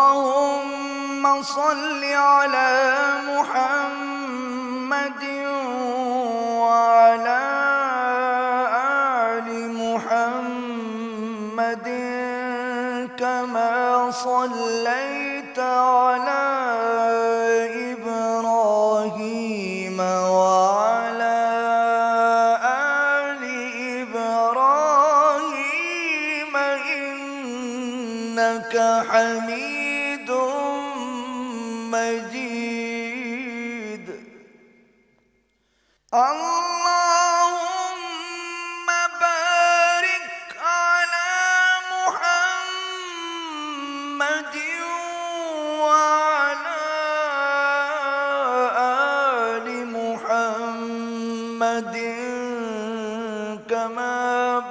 اللهم صل على محمد وعلى آل محمد كما صليت على إبراهيم وعلى آل إبراهيم إنك حميد مجيد. اللهم بارك على محمد وعلى آل محمد كما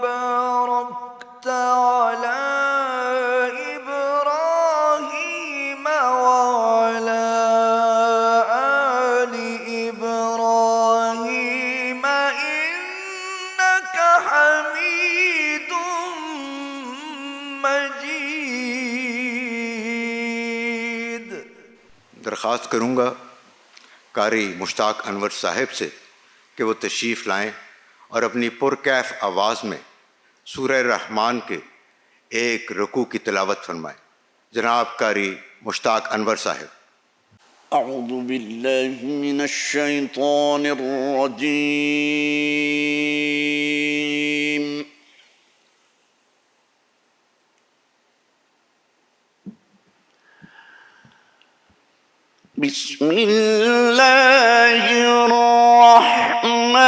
باركت على إبراهيم وعلى آل إبراهيم إنك حميد مجيد. درخواست کروں گا قاری مشتاق انور صاحب سے کہ وہ تشریف لائیں اور اپنی پرکیف آواز میں سورہ رحمان کے ایک رکوع کی تلاوت فرمائیں. جناب قاری مشتاق انور صاحب. اعوذ باللہ من الشیطان الرجیم. بسم اللہ الرحمن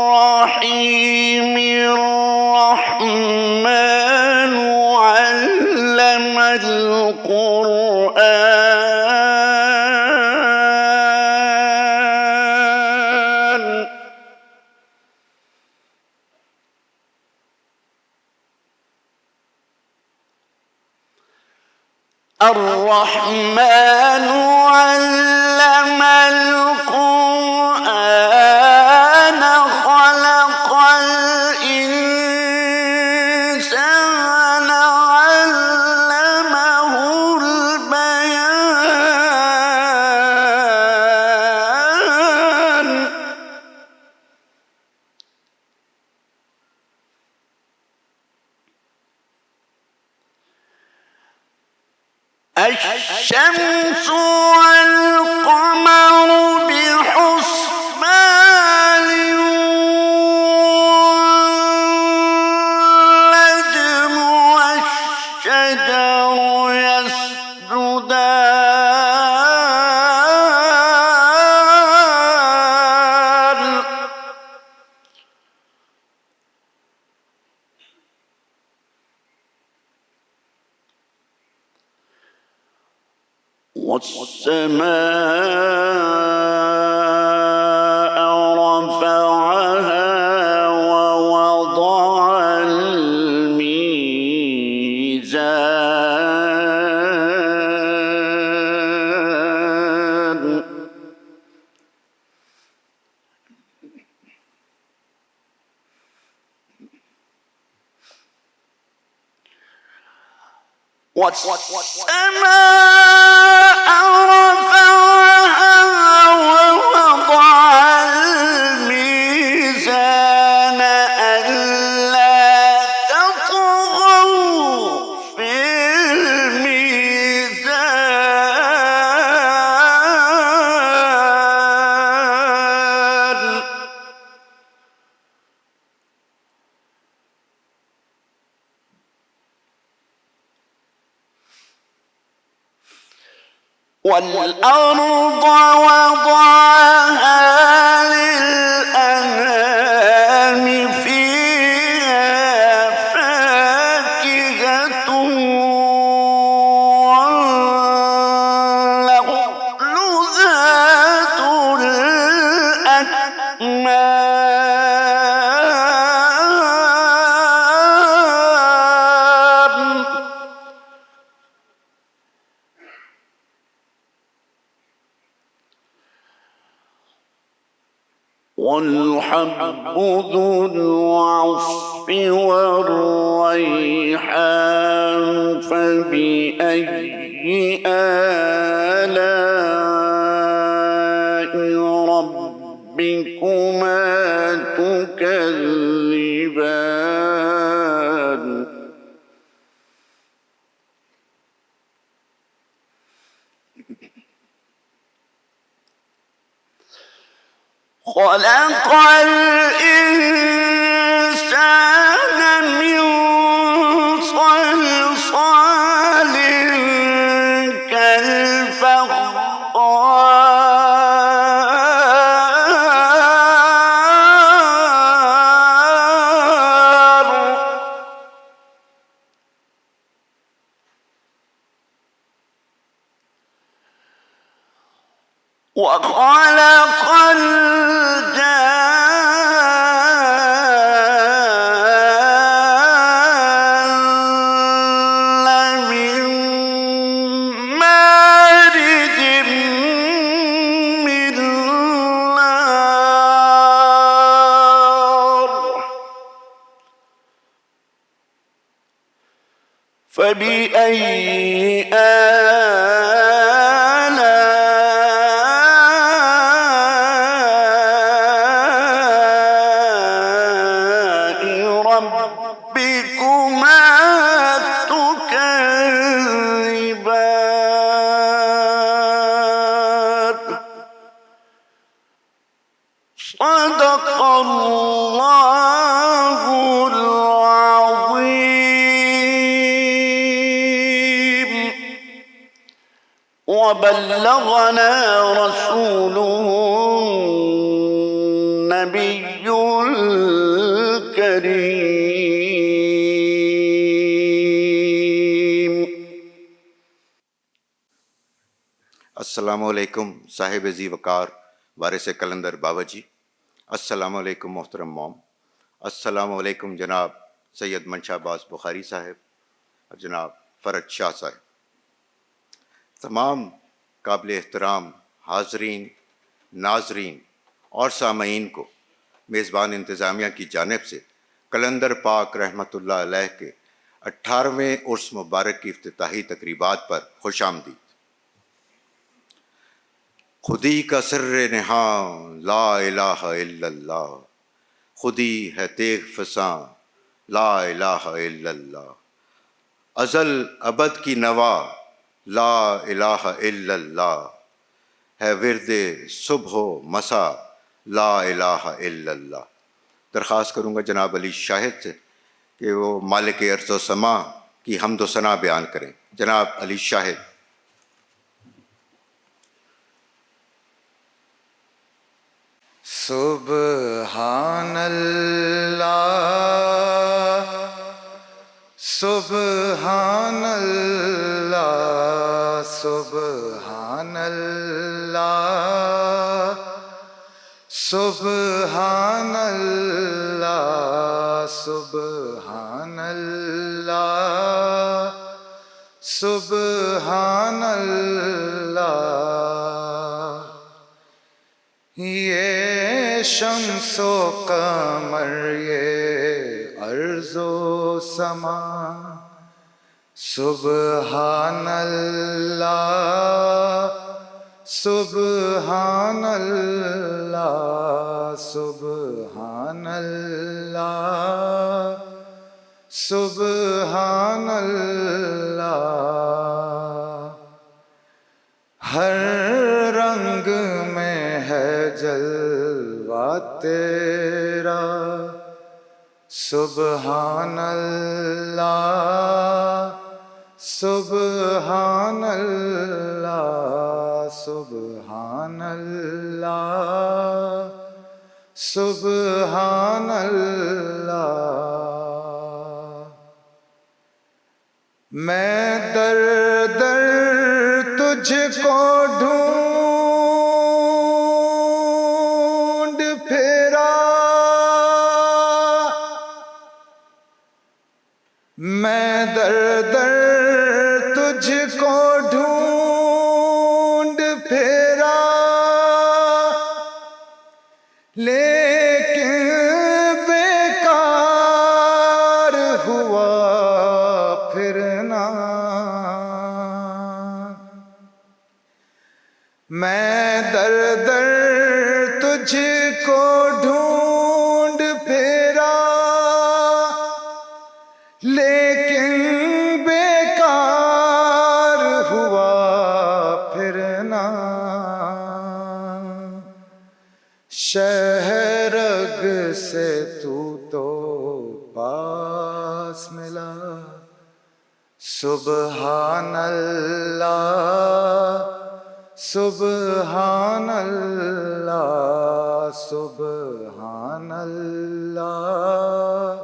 الرحیم. الرحمن علم القرآن. الرحمن علم القرآن خلق الإنسان علمه البيان. الشمس والقمر بحسبان والنجم والشجر يسجدان. والسماء رفعها ووضع الميزان. والسماء رفعها ووضع الميزان ألا تطغوا في الميزان. والأرض وضعها للأنام فيها فاكهة والنخل ذات الأكمام. والحب ذو العصف والريحان فبأي آلاء ربكما تكذبان خلق الإنسان من صلصال كالفخار وخلق الجان من مارج من نار فبأي ربكما تكذبان صدق الله العظيم وبلغنا رسوله النبي الكريم. السلام علیکم صاحب ذی وقار وارث کلندر بابا جی، السلام علیکم محترم موم، السلام علیکم جناب سید منشا عباس بخاری صاحب اور جناب فرج شاہ صاحب، تمام قابل احترام حاضرین، ناظرین اور سامعین کو میزبان انتظامیہ کی جانب سے کلندر پاک رحمۃ اللہ علیہ کے 18ویں عرس مبارک کی افتتاحی تقریبات پر خوش آمدید۔ خودی کا سر نہاں لا الہ الا اللہ، خودی ہے تیغ فساں لا الہ الا اللہ، ازل ابد کی نوا لا الہ الا اللہ، ہے ورد صبح و مسا لا الہ الا اللہ۔ درخواست کروں گا جناب علی شاہد سے کہ وہ مالک ارض و سما کی حمد و ثنا بیان کریں۔ جناب علی شاہد۔ سبحان اللہ سبحان اللہ سبحان اللہ سبحان اللہ سبحان اللہ سبحان اللہ، یہ شمس و قمر یہ ارض و سما سبحان اللہ سبحان اللہ سبحان اللہ سبحان اللہ، ہر رنگ میں ہے جلوہ تیرا سبحان اللہ سبحان اللہ سبحان اللہ سبحان اللہ، میں در در تجھ کو ڈھونڈ پھرا، میں در در تجھ کو ڈھونڈ پھرا، لے میں در در تجھ کو ڈھونڈ پھرا لیکن بیکار ہوا پھرنا، شہرگ سے تو پاس ملا، سبحان اللہ سبحان اللہ سبحان اللہ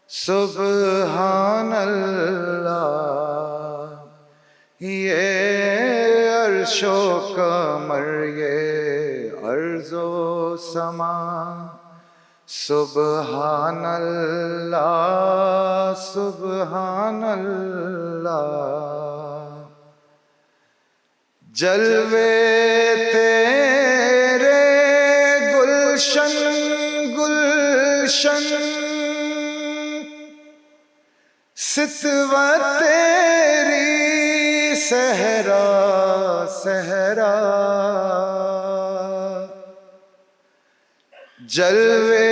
سبحان اللہ، یہ عرش و قمر یہ ارض و سما، سبحان اللہ سبحان اللہ، جلوے تیرے گلشن گلشن، ستوہ تیری صحرا صحرا، جلوے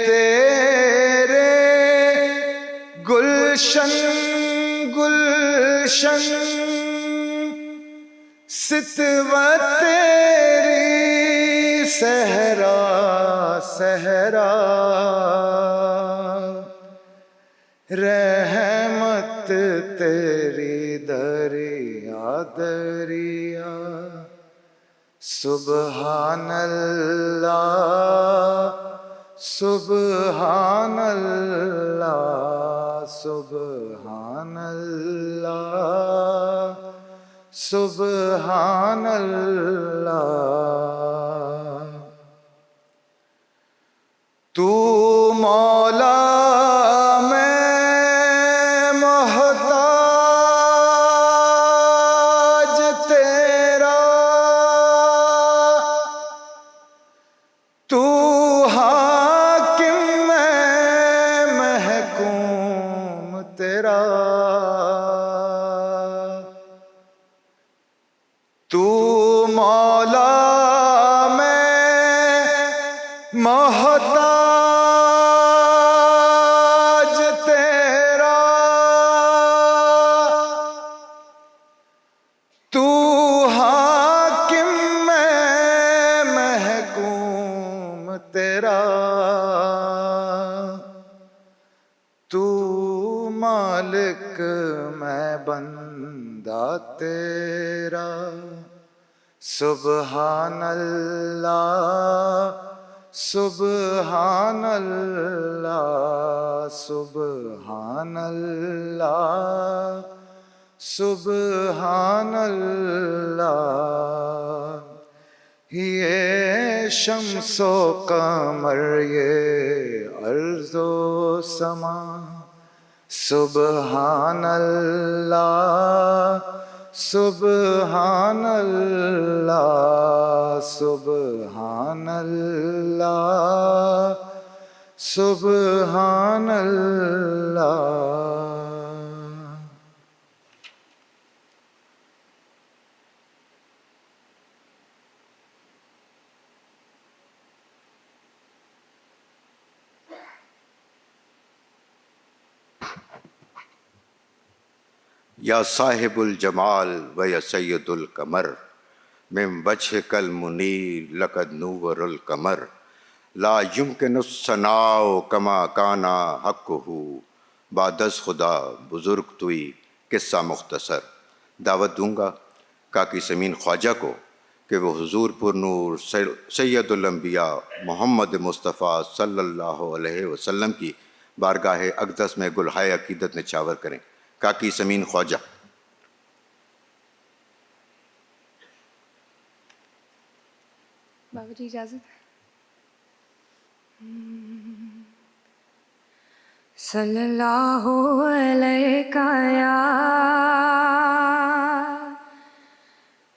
تیرے گلشن گلشن، ستوہ تیری صحرا صحرا، رحمت تیری دریا دریا، سبحان اللہ سبحان اللہ سبحان اللہ سبحان اللہ، تو مولا تو مولا میں محتاج تیرا، تو حاکم میں محکوم تیرا، تو مالک میں بندہ تیرا، سبحان اللہ سبحان اللہ سبحان اللہ سبحان اللہ، یہ شمس و قمر یہ ارض و سما، سبحان اللہ سبحان اللہ سبحان اللہ سبحان اللہ۔ یا صاحب الجمال و یا سید القمر، من وجهک المنیر لقد نور القمر، لا یمکن الثناء کما کانا حقہ، بعد از خدا بزرگ توئی قصہ مختصر۔ دعوت دوں گا کاکی سمین خواجہ کو کہ وہ حضور پر نور سید الانبیاء محمد مصطفیٰ صلی اللہ علیہ وسلم کی بارگاہ اقدس میں گلہائے عقیدت نچھاور کریں۔ کاکی سمین خواجہ۔ بابا جی اجازت ہے؟ صلی اللہ علیہ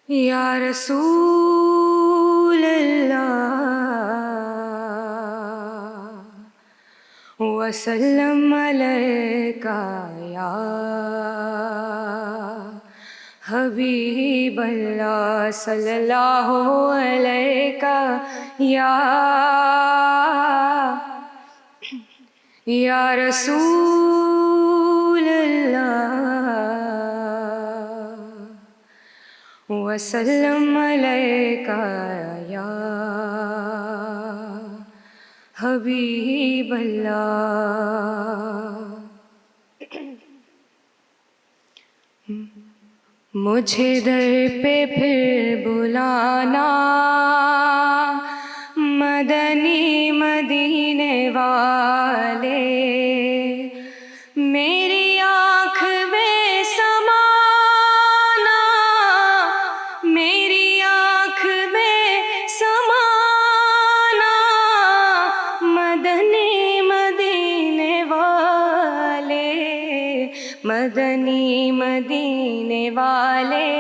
یا رسول اللہ، وسلم علیہ یا حبیب اللہ صلی اللہ علیہ یا رسول اللہ وسلم علیک یا حبیب اللہ. مجھے در پہ پھر بلانا مدنی مدینے والے، میری آنکھ میں سمانا، میری آنکھ میں سمانا، مدنی مدینے والے، مدنی مدینے والے،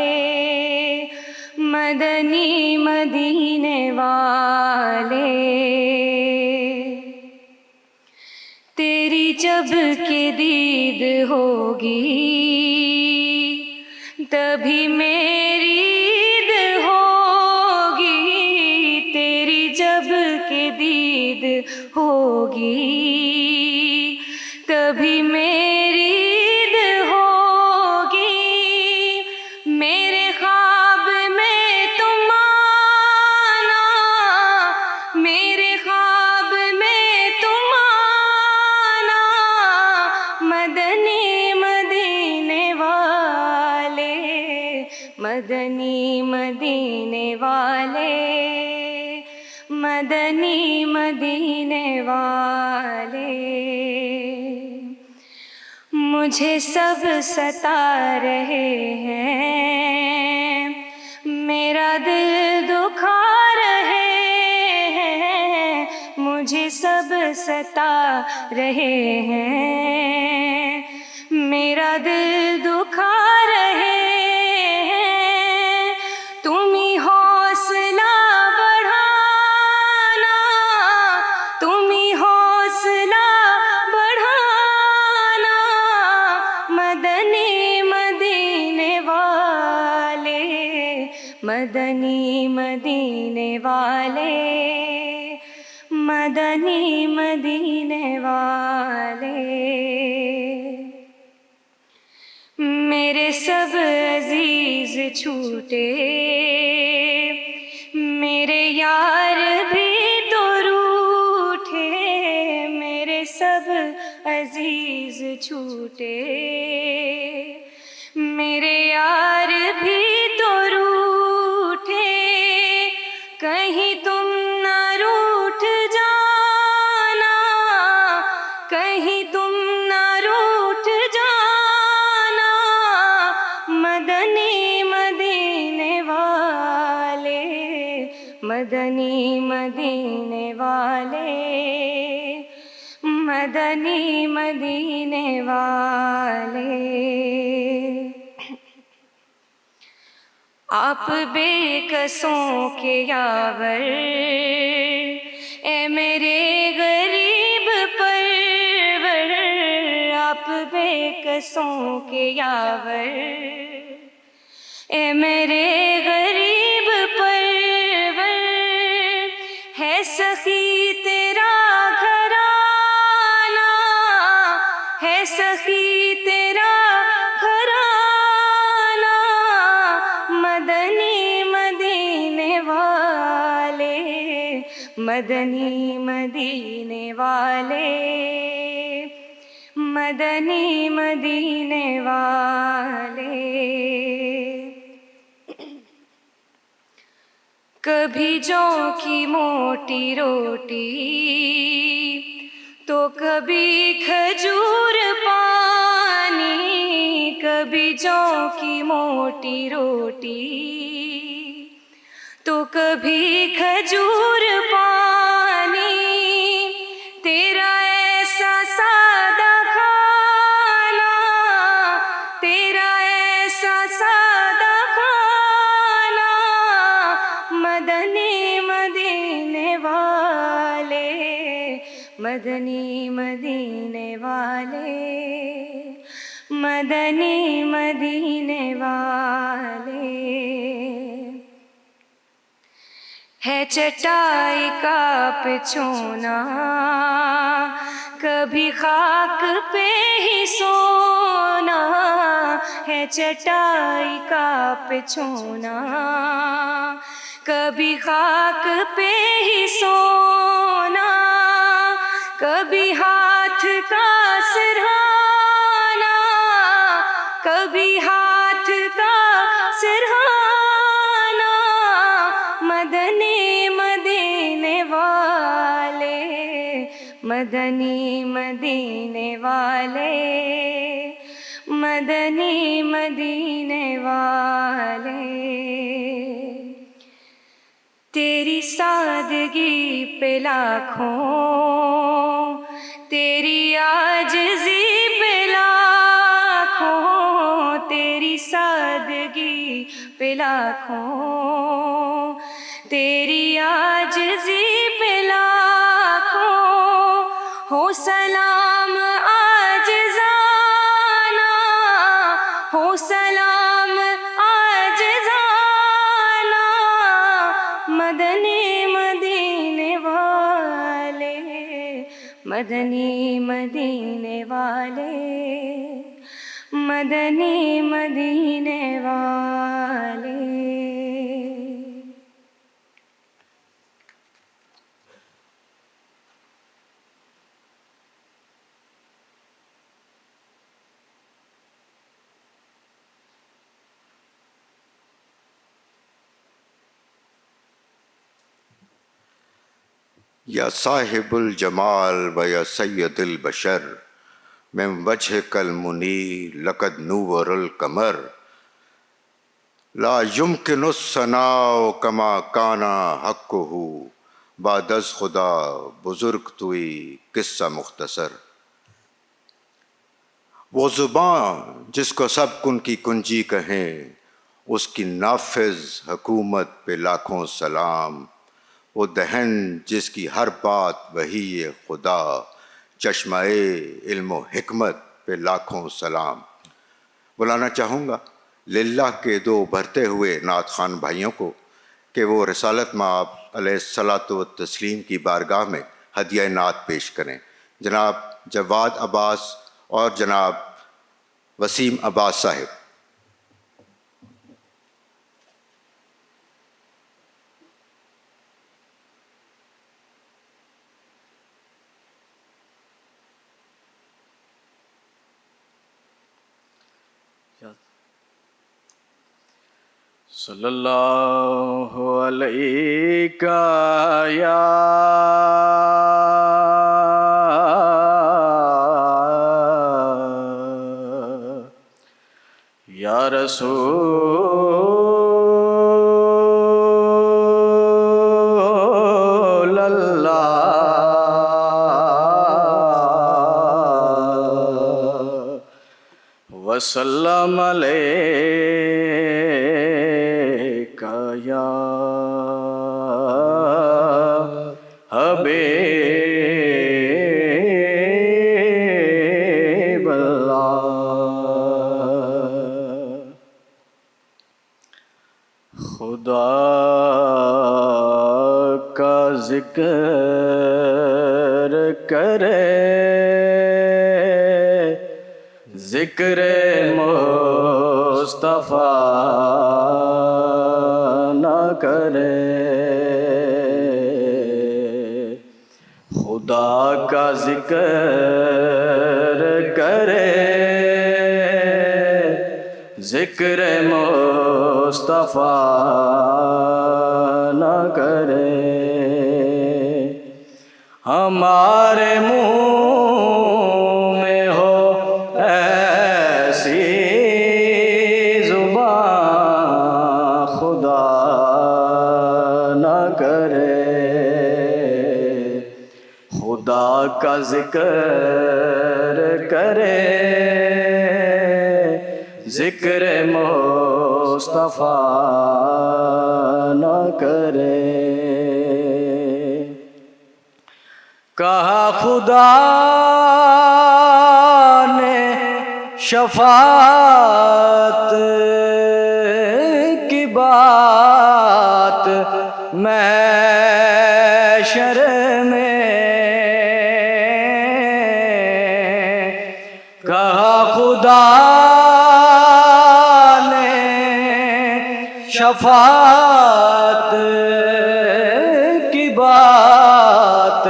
مدنی مدینے والے. تیری جب کہ دید ہوگی تبھی میری عید ہوگی، تیری جب کہ دید ہوگی تبھی میری عید ہوگی. میرے خواب میں تم آنا، میرے خواب میں تم آنا، مدنی مدینے والے، مدنی مدینے والے، مدنی مدینے والے. مجھے سب ستا رہے ہیں، میرا دل دکھا رہے ہیں، مجھے سب ستا رہے ہیں، میرا دل دکھا رہے ہیں. تم ہی حوصلہ بڑھانا، تم ہی حوصلہ بڑھانا، مدنی مدینے والے، مدنی مدینے والے، مدنی مدینے والے. میرے سب عزیز چھوٹے، میرے یار بھی تو روٹھے، میرے سب عزیز چھوٹے، میرے یار بھی تو روٹھے. کہیں تم نہ روٹھ جانا، کہیں تم نہ روٹھ جانا، مدنی مدینے والے، مدنی مدینے والے، مدنی مدینے والے. آپ بے کسوں کے یاور، اے میرے غریب پرور، آپ بے کسوں کے یاور، اے میرے غریب پرور. ہے سخی تیرا گھرانہ، ہے سخی تیرا گھرانہ، مدنی مدینے والے، مدنی مدینے والے، مدنی مدینے والے. کبھی جو کی موٹی روٹی تو کبھی کھجور پانی، کبھی جو کی موٹی روٹی تو کبھی کھجور پانی. تیرا ایسا سادہ کھانا، تیرا ایسا سادہ کھانا، مدنی مدینے والے، مدنی مدینے والے، مدنی مدینے والے. ہے چٹائی کا بچھونا، کبھی خاک پہ ہی سونا، ہے چٹائی کا بچھونا، کبھی خاک پہ ہی سونا، کبھی ہاتھ کا سرہانا، کبھی ہاتھ کا سرہانا، مدنی مدینے والے، مدنی مدینے والے، مدنی مدینے والے، تیری سادگی پہ لاکھوں، تیری عاجزی پہ لاکھوں، تیری سادگی پہ لاکھوں، تیری عاجزی پہ لاکھوں، ہو سلام عاجزانہ، ہو سلام عاجزانہ، مدنی مدینے والے، مدنی مدینے والے، مدنی مدینے والے۔ یا صاحب الجمال و یا سید البشر، من وجهک المنیر لقد نور القمر، لا یمکن الثناء کما کان حقہ، بعد از خدا بزرگ توئی قصہ مختصر۔ وہ زباں جس کو سب کن کی کنجی کہیں، اس کی نافذ حکومت پہ لاکھوں سلام، وہ دہن جس کی ہر بات وحی خدا، چشمہ علم و حکمت پہ لاکھوں سلام۔ بلانا چاہوں گا للہ کے دو بھرتے ہوئے نعت خوان بھائیوں کو کہ وہ رسالت مآب علیہ الصلاۃ والتسلیم کی بارگاہ میں ہدیہ نعت پیش کریں۔ جناب جواد عباس اور جناب وسیم عباس صاحب۔ صلی اللہ علیہ یا رسول اللہ، وسلم علیک یا حبیب اللہ۔ خدا کا ذکر کرے، ذکر مصطفیٰ نہ کرے، خدا کا ذکر کرے، ذکر مصطفیٰ نہ کرے، ہمارے منہ میں ہو ایسی زبان، خدا نہ کرے، خدا کا ذکر کرے، ذکر مصطفیٰ نہ کرے۔ کہا خدا نے شفاعت کی بات، محشر میں کہا خدا نے شفاعت کی بات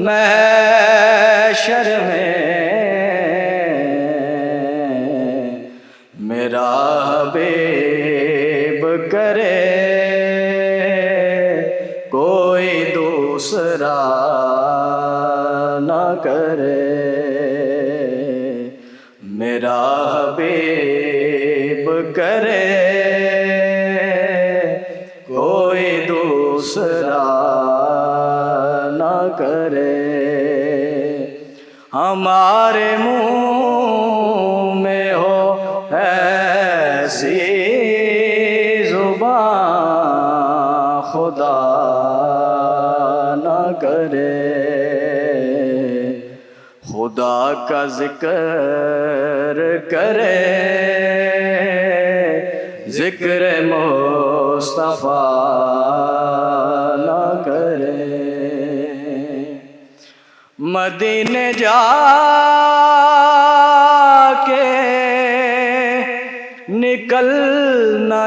محشر میں میرا حبیب کرے کوئی دوسرا نہ کرے، میرا حبیب کرے کوئی دوسرا نہ کرے۔ ہمارے منہ میں ہو ایسی زبان خدا نہ کرے، خدا کا ذکر کرے ذکر مصطفیٰ نہ کرے۔ مدینے جا کے نکلنا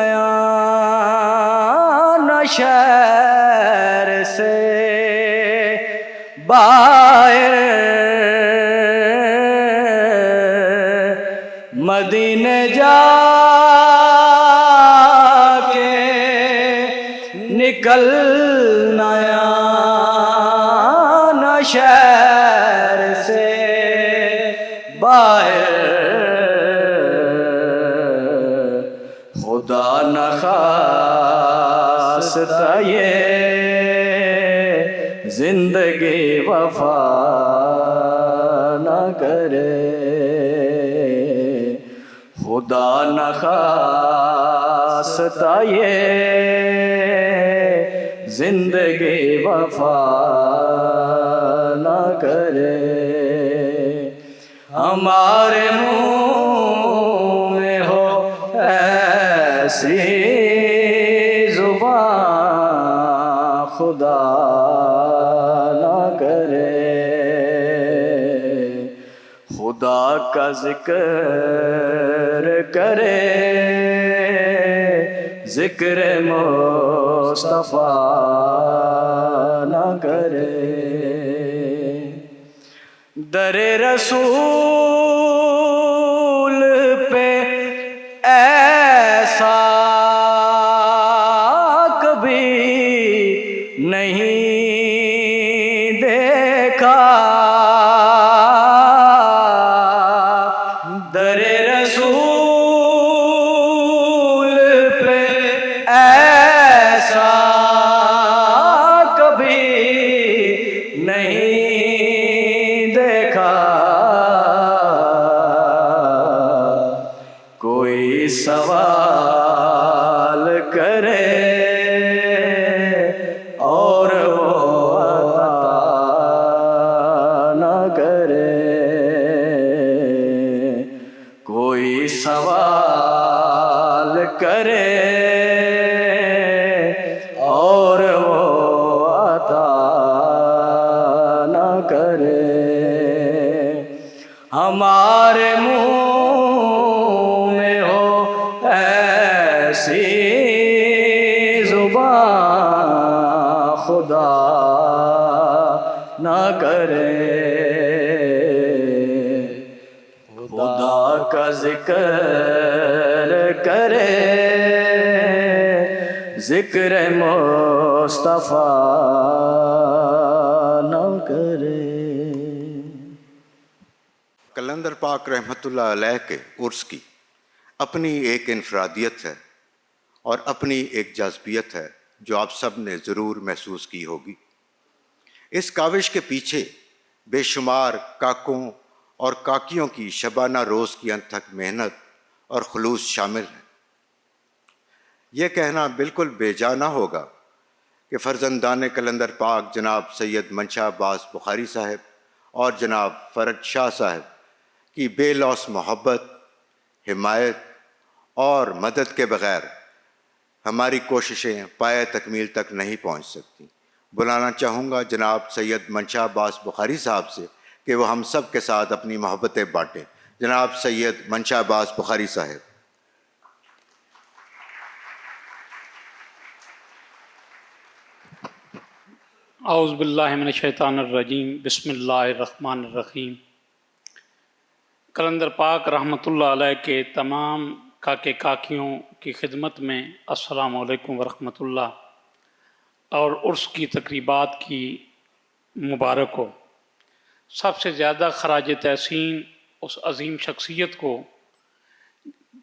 نہ شہر سے باہر، مدینے جا کے نکلنا نہ شہر سے باہر، خدا نخواستہ یہ زندگی وفا نہ کرے، خدا نخواستہ یہ زندگی وفا نہ کرے۔ ہمارے منہ میں ہو ایسی زبان خدا نہ کرے، خدا کا ذکر کرے ذکر مصطفیٰ نہ کرے۔ در رسول پہ ایسا کبھی نہیں دیکھا، در رسول پہ ایسا کبھی نہیں دیکھا، کوئی سوال کرے اور وہ عطا نہ کرے، کوئی سوال کرے اور وہ عطا نہ کرے۔ ہمارے منہ میں ہو ایسی زبان خدا نہ کرے، خدا کا ذکر کرے ذکر مصطفیٰ نہ کرے۔ قلندر پاک رحمۃ اللہ علیہ کے عرس کی اپنی ایک انفرادیت ہے اور اپنی ایک جاذبیت ہے جو آپ سب نے ضرور محسوس کی ہوگی۔ اس کاوش کے پیچھے بے شمار کاکوں اور کاکیوں کی شبانہ روز کی انتھک محنت اور خلوص شامل ہے۔ یہ کہنا بالکل بے جا نہ ہوگا کہ فرزندان قلندر پاک جناب سید منشا عباس بخاری صاحب اور جناب فرج شاہ صاحب کی بے لوث محبت، حمایت اور مدد کے بغیر ہماری کوششیں پایہ تکمیل تک نہیں پہنچ سکتی۔ بلانا چاہوں گا جناب سید منشا عباس بخاری صاحب سے کہ وہ ہم سب کے ساتھ اپنی محبتیں بانٹیں۔ جناب سید منشا عباس بخاری صاحب۔ اعوذ باللہ من الشیطان الرجیم، بسم اللہ الرحمن الرحیم۔ قلندر پاک رحمۃ اللہ علیہ کے تمام کاکے کاکیوں کی خدمت میں السلام علیکم ورحمۃ اللہ، اور عرس کی تقریبات کی مبارک ہو۔ سب سے زیادہ خراج تحسین اس عظیم شخصیت کو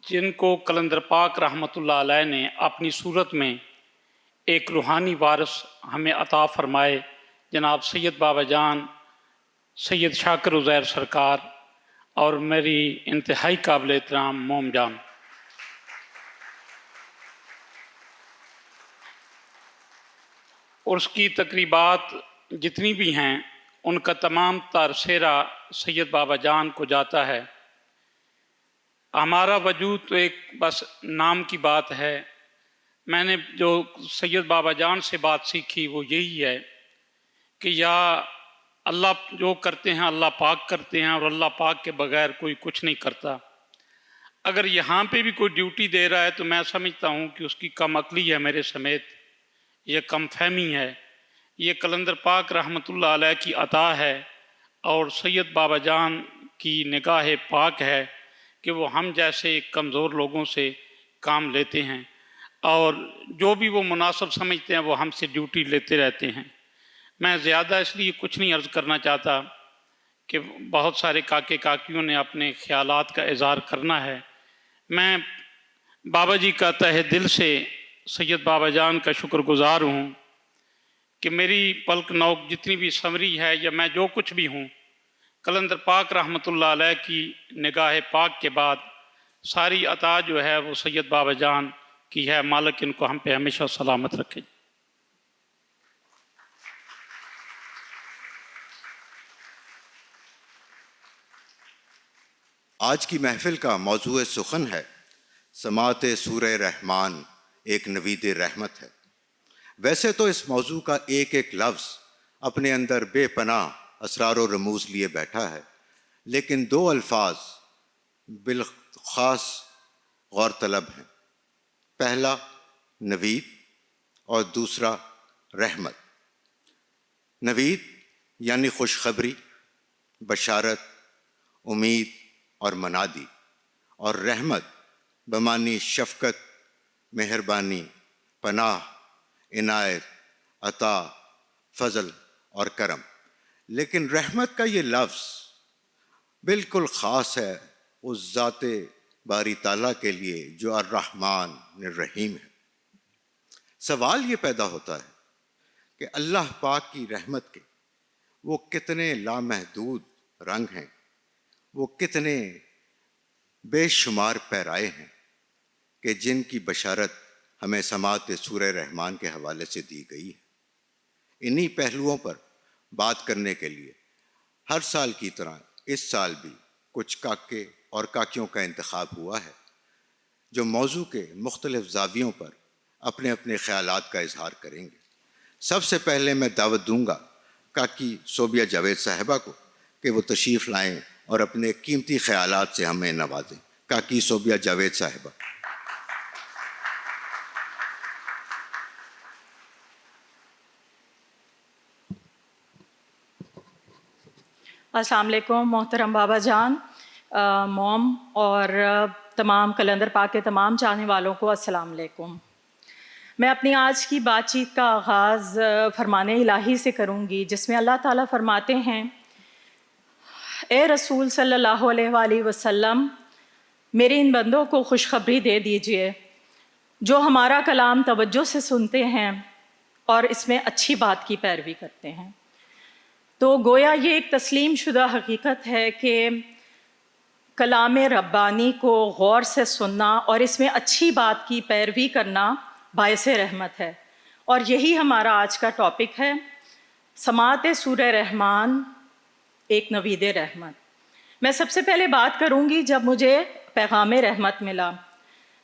جن کو قلندر پاک رحمۃ اللہ علیہ نے اپنی صورت میں ایک روحانی وارث ہمیں عطا فرمائے، جناب سید بابا جان سید شاکر عزیر سرکار اور میری انتہائی قابل احترام موم جان۔ عرس کی تقریبات جتنی بھی ہیں ان کا تمام تر سہرا سید بابا جان کو جاتا ہے۔ ہمارا وجود تو ایک بس نام کی بات ہے۔ میں نے جو سید بابا جان سے بات سیکھی وہ یہی ہے کہ یا اللہ جو کرتے ہیں اللہ پاک کرتے ہیں، اور اللہ پاک کے بغیر کوئی کچھ نہیں کرتا۔ اگر یہاں پہ بھی کوئی ڈیوٹی دے رہا ہے تو میں سمجھتا ہوں کہ اس کی کم عقلی ہے میرے سمیت، یہ کم فہمی ہے۔ یہ قلندر پاک رحمۃ اللہ علیہ کی عطا ہے اور سید بابا جان کی نگاہ پاک ہے کہ وہ ہم جیسے کمزور لوگوں سے کام لیتے ہیں، اور جو بھی وہ مناسب سمجھتے ہیں وہ ہم سے ڈیوٹی لیتے رہتے ہیں۔ میں زیادہ اس لیے کچھ نہیں عرض کرنا چاہتا کہ بہت سارے کاکے کاکیوں نے اپنے خیالات کا اظہار کرنا ہے۔ میں بابا جی کا تہہ دل سے سید بابا جان کا شکر گزار ہوں کہ میری پلک نوک جتنی بھی سمری ہے یا میں جو کچھ بھی ہوں، قلندر پاک رحمۃ اللہ علیہ کی نگاہ پاک کے بعد ساری عطا جو ہے وہ سید بابا جان کی ہے۔ مالک ان کو ہم پہ ہمیشہ سلامت رکھے۔ آج کی محفل کا موضوع سخن ہے سماعت سورہ رحمان ایک نوید رحمت ہے۔ ویسے تو اس موضوع کا ایک ایک لفظ اپنے اندر بے پناہ اسرار و رموز لیے بیٹھا ہے، لیکن دو الفاظ بالخاص غور طلب ہیں، پہلا نوید اور دوسرا رحمت۔ نوید یعنی خوشخبری، بشارت، امید اور منادی، اور رحمت بمعنی شفقت، مہربانی، پناہ، عنایت، عطا، فضل اور کرم۔ لیکن رحمت کا یہ لفظ بالکل خاص ہے اس ذات باری تعالیٰ کے لیے جو الرحمن الرحیم ہے۔ سوال یہ پیدا ہوتا ہے کہ اللہ پاک کی رحمت کے وہ کتنے لامحدود رنگ ہیں، وہ کتنے بے شمار پیرائے ہیں کہ جن کی بشارت ہمیں سماعت سورہ رحمان کے حوالے سے دی گئی ہے۔ انہی پہلوؤں پر بات کرنے کے لیے ہر سال کی طرح اس سال بھی کچھ کاکے اور کاکیوں کا انتخاب ہوا ہے جو موضوع کے مختلف زاویوں پر اپنے اپنے خیالات کا اظہار کریں گے۔ سب سے پہلے میں دعوت دوں گا کاکی صوبیہ جاوید صاحبہ کو کہ وہ تشریف لائیں اور اپنے قیمتی خیالات سے ہمیں نوازیں۔ کاکی صوبیہ جاوید صاحبہ۔ السلام علیکم محترم بابا جان، موم اور تمام قلندر پاک کے تمام چاہنے والوں کو السلام علیکم۔ میں اپنی آج کی بات چیت کا آغاز فرمان الہی سے کروں گی، جس میں اللہ تعالیٰ فرماتے ہیں، اے رسول صلی اللہ علیہ وآلہ وسلم، میرے ان بندوں کو خوشخبری دے دیجئے جو ہمارا کلام توجہ سے سنتے ہیں اور اس میں اچھی بات کی پیروی کرتے ہیں۔ تو گویا یہ ایک تسلیم شدہ حقیقت ہے کہ کلام ربانی کو غور سے سننا اور اس میں اچھی بات کی پیروی کرنا باعث رحمت ہے، اور یہی ہمارا آج کا ٹاپک ہے، سماعت سورہ رحمان ایک نوید رحمت۔ میں سب سے پہلے بات کروں گی جب مجھے پیغام رحمت ملا۔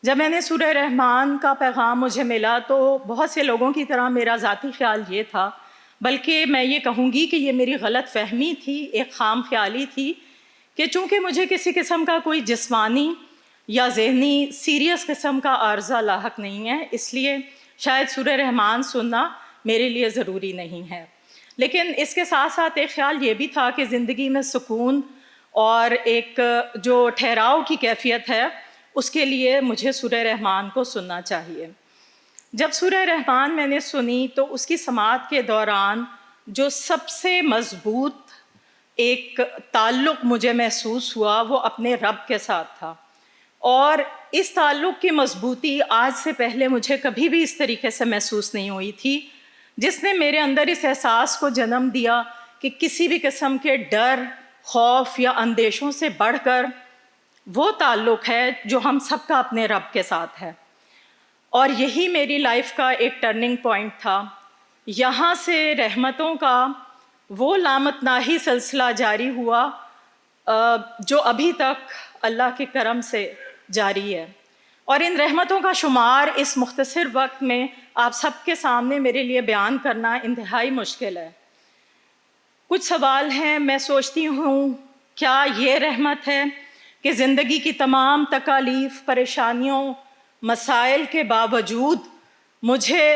جب میں نے سورہ رحمان کا پیغام مجھے ملا تو بہت سے لوگوں کی طرح میرا ذاتی خیال یہ تھا، بلکہ میں یہ کہوں گی کہ یہ میری غلط فہمی تھی، ایک خام خیالی تھی کہ چونکہ مجھے کسی قسم کا کوئی جسمانی یا ذہنی سیریس قسم کا عارضہ لاحق نہیں ہے، اس لیے شاید سورہ رحمان سننا میرے لیے ضروری نہیں ہے۔ لیکن اس کے ساتھ ساتھ ایک خیال یہ بھی تھا کہ زندگی میں سکون اور ایک جو ٹھہراؤ کی کیفیت ہے اس کے لیے مجھے سورہ رحمان کو سننا چاہیے۔ جب سورہ رحمان میں نے سنی تو اس کی سماعت کے دوران جو سب سے مضبوط ایک تعلق مجھے محسوس ہوا وہ اپنے رب کے ساتھ تھا، اور اس تعلق کی مضبوطی آج سے پہلے مجھے کبھی بھی اس طریقے سے محسوس نہیں ہوئی تھی، جس نے میرے اندر اس احساس کو جنم دیا کہ کسی بھی قسم کے ڈر، خوف یا اندیشوں سے بڑھ کر وہ تعلق ہے جو ہم سب کا اپنے رب کے ساتھ ہے۔ اور یہی میری لائف کا ایک ٹرننگ پوائنٹ تھا۔ یہاں سے رحمتوں کا وہ لامتناہی سلسلہ جاری ہوا جو ابھی تک اللہ کے کرم سے جاری ہے، اور ان رحمتوں کا شمار اس مختصر وقت میں آپ سب کے سامنے میرے لیے بیان کرنا انتہائی مشکل ہے۔ کچھ سوال ہیں، میں سوچتی ہوں کیا یہ رحمت ہے کہ زندگی کی تمام تکالیف، پریشانیوں، مسائل کے باوجود مجھے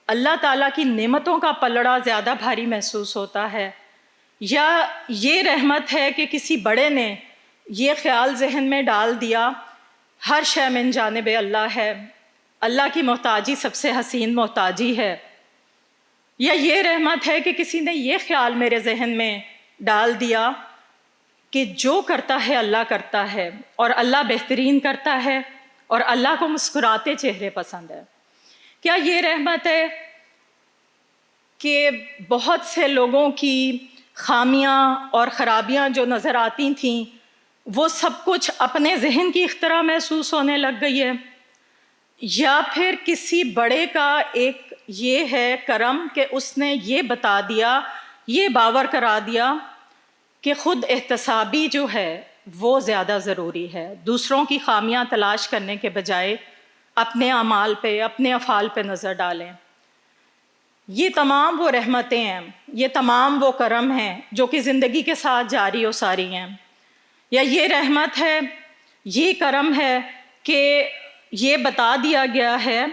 اللہ تعالیٰ کی نعمتوں کا پلڑا زیادہ بھاری محسوس ہوتا ہے، یا یہ رحمت ہے کہ کسی بڑے نے یہ خیال ذہن میں ڈال دیا ہر شے من جانب اللہ ہے، اللہ کی محتاجی سب سے حسین محتاجی ہے، یا یہ رحمت ہے کہ کسی نے یہ خیال میرے ذہن میں ڈال دیا کہ جو کرتا ہے اللہ کرتا ہے، اور اللہ بہترین کرتا ہے، اور اللہ کو مسکراتے چہرے پسند ہے۔ کیا یہ رحمت ہے کہ بہت سے لوگوں کی خامیاں اور خرابیاں جو نظر آتی تھیں وہ سب کچھ اپنے ذہن کی اختراع محسوس ہونے لگ گئی ہے، یا پھر کسی بڑے کا ایک یہ ہے کرم کہ اس نے یہ بتا دیا، یہ باور کرا دیا کہ خود احتسابی جو ہے وہ زیادہ ضروری ہے، دوسروں کی خامیاں تلاش کرنے کے بجائے اپنے اعمال پہ، اپنے افعال پہ نظر ڈالیں۔ یہ تمام وہ رحمتیں ہیں، یہ تمام وہ کرم ہیں جو کہ زندگی کے ساتھ جاری و ساری ہیں، یا یہ رحمت ہے، یہ کرم ہے کہ یہ بتا دیا گیا ہے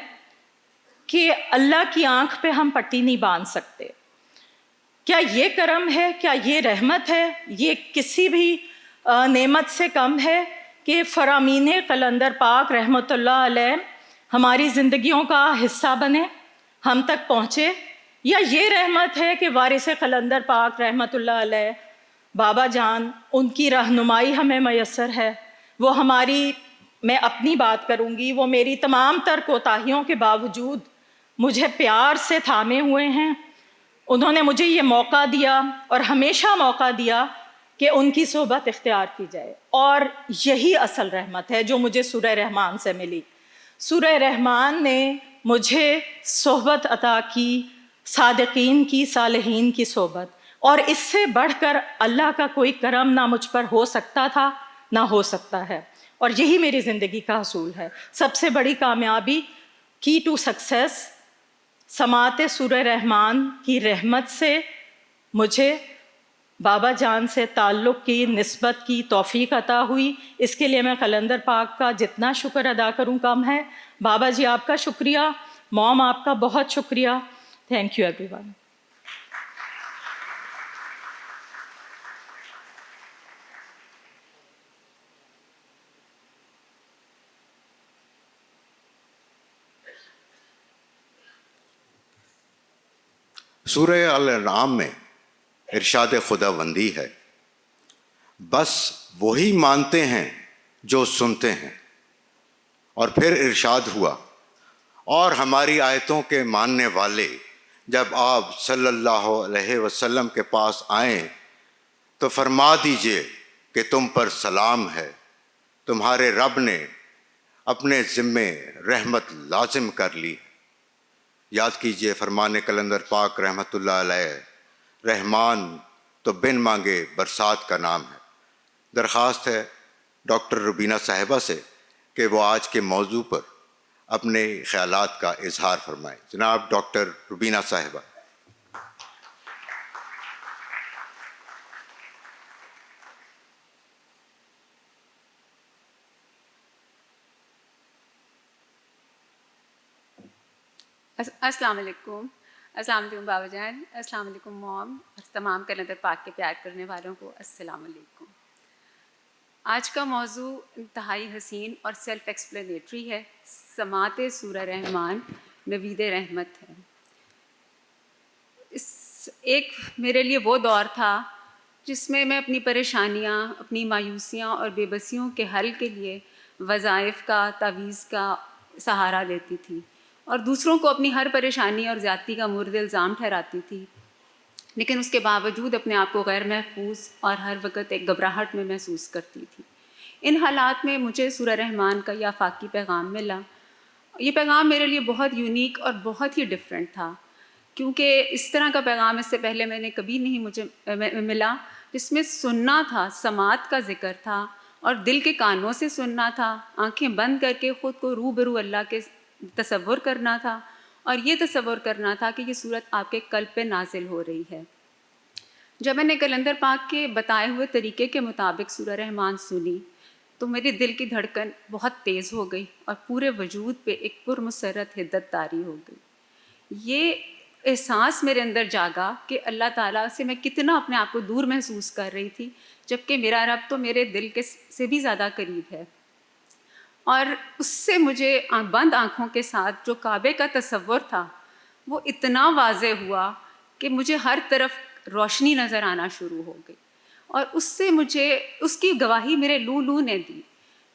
کہ اللہ کی آنکھ پہ ہم پٹی نہیں باندھ سکتے۔ کیا یہ کرم ہے، کیا یہ رحمت ہے، یہ کسی بھی نعمت سے کم ہے کہ فرامین قلندر پاک رحمۃ اللہ علیہ ہماری زندگیوں کا حصہ بنے، ہم تک پہنچے؟ یا یہ رحمت ہے کہ وارث قلندر پاک رحمۃ اللہ علیہ بابا جان، ان کی رہنمائی ہمیں میسر ہے، وہ ہماری، میں اپنی بات کروں گی، وہ میری تمام تر کوتاہیوں کے باوجود مجھے پیار سے تھامے ہوئے ہیں، انہوں نے مجھے یہ موقع دیا اور ہمیشہ موقع دیا کہ ان کی صحبت اختیار کی جائے، اور یہی اصل رحمت ہے جو مجھے سورہ رحمان سے ملی۔ سورہ رحمان نے مجھے صحبت عطا کی، صادقین کی، صالحین کی صحبت، اور اس سے بڑھ کر اللہ کا کوئی کرم نہ مجھ پر ہو سکتا تھا نہ ہو سکتا ہے، اور یہی میری زندگی کا حصول ہے۔ سب سے بڑی کامیابی، کی ٹو سکسیس، سماعت سورہ رحمان کی رحمت سے مجھے بابا جان سے تعلق کی، نسبت کی توفیق عطا ہوئی۔ اس کے لیے میں قلندر پاک کا جتنا شکر ادا کروں کم ہے۔ بابا جی آپ کا شکریہ، موم آپ کا بہت شکریہ۔ Thank you every one. سورہ الانعام میں ارشاد خداوندی ہے، بس وہی مانتے ہیں جو سنتے ہیں، اور پھر ارشاد ہوا، اور ہماری آیتوں کے ماننے والے جب آپ صلی اللہ علیہ وسلم کے پاس آئیں تو فرما دیجئے کہ تم پر سلام ہے، تمہارے رب نے اپنے ذمے رحمت لازم کر لی۔ یاد کیجئے فرمان قلندر پاک رحمۃ اللہ علیہ، رحمان تو بن مانگے برسات کا نام ہے۔ درخواست ہے ڈاکٹر ربینہ صاحبہ سے کہ وہ آج کے موضوع پر اپنے خیالات کا اظہار فرمائیں. جناب ڈاکٹر ربینہ صاحبہ. السلام علیکم. السلام علیکم بابا جان. السلام علیکم موم اور تمام کلندر پاک کے پیار کرنے والوں کو السلام علیکم. آج کا موضوع انتہائی حسین اور سیلف ایکسپلینیٹری ہے. سماعت سورہ رحمان نوید رحمت ہے. ایک میرے لیے وہ دور تھا جس میں اپنی پریشانیاں، اپنی مایوسیاں اور بے بسیوں کے حل کے لیے وظائف کا، تعویذ کا سہارا لیتی تھی اور دوسروں کو اپنی ہر پریشانی اور زیادتی کا مورد الزام ٹھہراتی تھی، لیکن اس کے باوجود اپنے آپ کو غیر محفوظ اور ہر وقت ایک گھبراہٹ میں محسوس کرتی تھی. ان حالات میں مجھے سورہ رحمان کا یہ آفاقی پیغام ملا. یہ پیغام میرے لیے بہت یونیک اور بہت ہی ڈفرینٹ تھا، کیونکہ اس طرح کا پیغام اس سے پہلے میں نے کبھی نہیں مجھے ملا، جس میں سننا تھا، سماعت کا ذکر تھا اور دل کے کانوں سے سننا تھا، آنکھیں بند کر کے خود کو روبرو اللہ کے تصور کرنا تھا اور یہ تصور کرنا تھا کہ یہ صورت آپ کے قلب پہ نازل ہو رہی ہے. جب میں نے کلندر پاک کے بتائے ہوئے طریقے کے مطابق سورہ رحمان سنی تو میری دل کی دھڑکن بہت تیز ہو گئی اور پورے وجود پہ ایک پرمسرت حدت طاری ہو گئی. یہ احساس میرے اندر جاگا کہ اللہ تعالیٰ سے میں کتنا اپنے آپ کو دور محسوس کر رہی تھی، جبکہ میرا رب تو میرے دل کے سے بھی زیادہ قریب ہے. اور اس سے مجھے بند آنکھوں کے ساتھ جو کعبے کا تصور تھا وہ اتنا واضح ہوا کہ مجھے ہر طرف روشنی نظر آنا شروع ہو گئی اور اس سے مجھے اس کی گواہی میرے لو نے دی.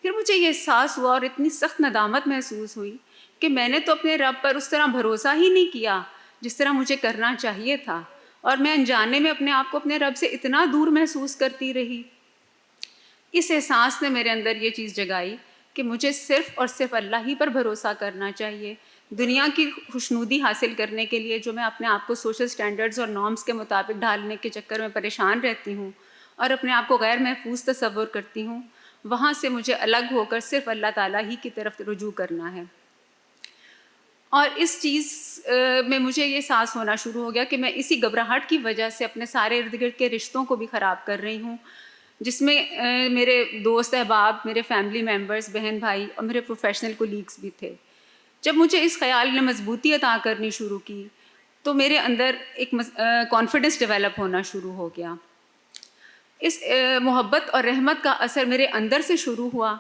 پھر مجھے یہ احساس ہوا اور اتنی سخت ندامت محسوس ہوئی کہ میں نے تو اپنے رب پر اس طرح بھروسہ ہی نہیں کیا جس طرح مجھے کرنا چاہیے تھا، اور میں انجانے میں اپنے آپ کو اپنے رب سے اتنا دور محسوس کرتی رہی. اس احساس نے میرے اندر یہ چیز جگائی کہ مجھے صرف اور صرف اللہ ہی پر بھروسہ کرنا چاہیے. دنیا کی خوشنودی حاصل کرنے کے لیے جو میں اپنے آپ کو سوشل سٹینڈرڈز اور نارمز کے مطابق ڈھالنے کے چکر میں پریشان رہتی ہوں اور اپنے آپ کو غیر محفوظ تصور کرتی ہوں، وہاں سے مجھے الگ ہو کر صرف اللہ تعالیٰ ہی کی طرف رجوع کرنا ہے. اور اس چیز میں مجھے یہ احساس ہونا شروع ہو گیا کہ میں اسی گھبراہٹ کی وجہ سے اپنے سارے ارد گرد کے رشتوں کو بھی خراب کر رہی ہوں، جس میں میرے دوست احباب، میرے فیملی ممبرز، بہن بھائی اور میرے پروفیشنل کولیگز بھی تھے. جب مجھے اس خیال نے مضبوطی عطا کرنی شروع کی تو میرے اندر ایک کانفیڈنس ڈیولپ ہونا شروع ہو گیا. اس محبت اور رحمت کا اثر میرے اندر سے شروع ہوا،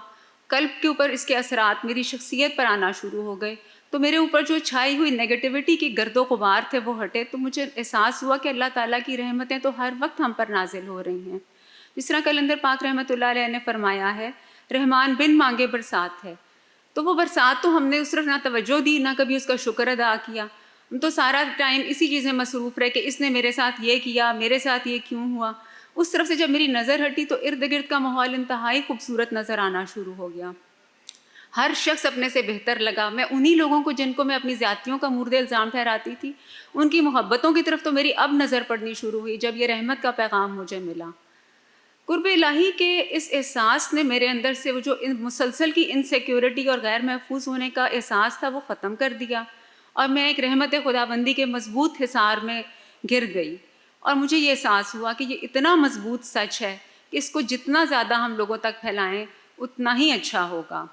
قلب کے اوپر اس کے اثرات میری شخصیت پر آنا شروع ہو گئے. تو میرے اوپر جو چھائی ہوئی نیگیٹیوٹی کی گرد و غبار تھے وہ ہٹے. تو مجھے احساس ہوا کہ اللہ تعالیٰ کی رحمتیں تو ہر وقت ہم پر نازل ہو رہی ہیں. جس طرح کلندر پاک رحمۃ اللہ علیہ نے فرمایا ہے، رحمان بن مانگے برسات ہے. تو وہ برسات تو ہم نے اس طرف نہ توجہ دی، نہ کبھی اس کا شکر ادا کیا. ہم تو سارا ٹائم اسی چیز میں مصروف رہے کہ اس نے میرے ساتھ یہ کیا، میرے ساتھ یہ کیوں ہوا. اس طرف سے جب میری نظر ہٹی تو ارد گرد کا ماحول انتہائی خوبصورت نظر آنا شروع ہو گیا. ہر شخص اپنے سے بہتر لگا. میں انہی لوگوں کو جن کو میں اپنی زیادتیوں کا مورد الزام ٹھہراتی تھی، ان کی محبتوں کی طرف تو میری اب نظر پڑنی شروع ہوئی جب یہ رحمت کا پیغام مجھے ملا. قرب الہی کے اس احساس نے میرے اندر سے وہ جو مسلسل کی انسیکیورٹی اور غیر محفوظ ہونے کا احساس تھا وہ ختم کر دیا، اور میں ایک رحمت خداوندی کے مضبوط حصار میں گر گئی. اور مجھے یہ احساس ہوا کہ یہ اتنا مضبوط سچ ہے کہ اس کو جتنا زیادہ ہم لوگوں تک پھیلائیں اتنا ہی اچھا ہوگا.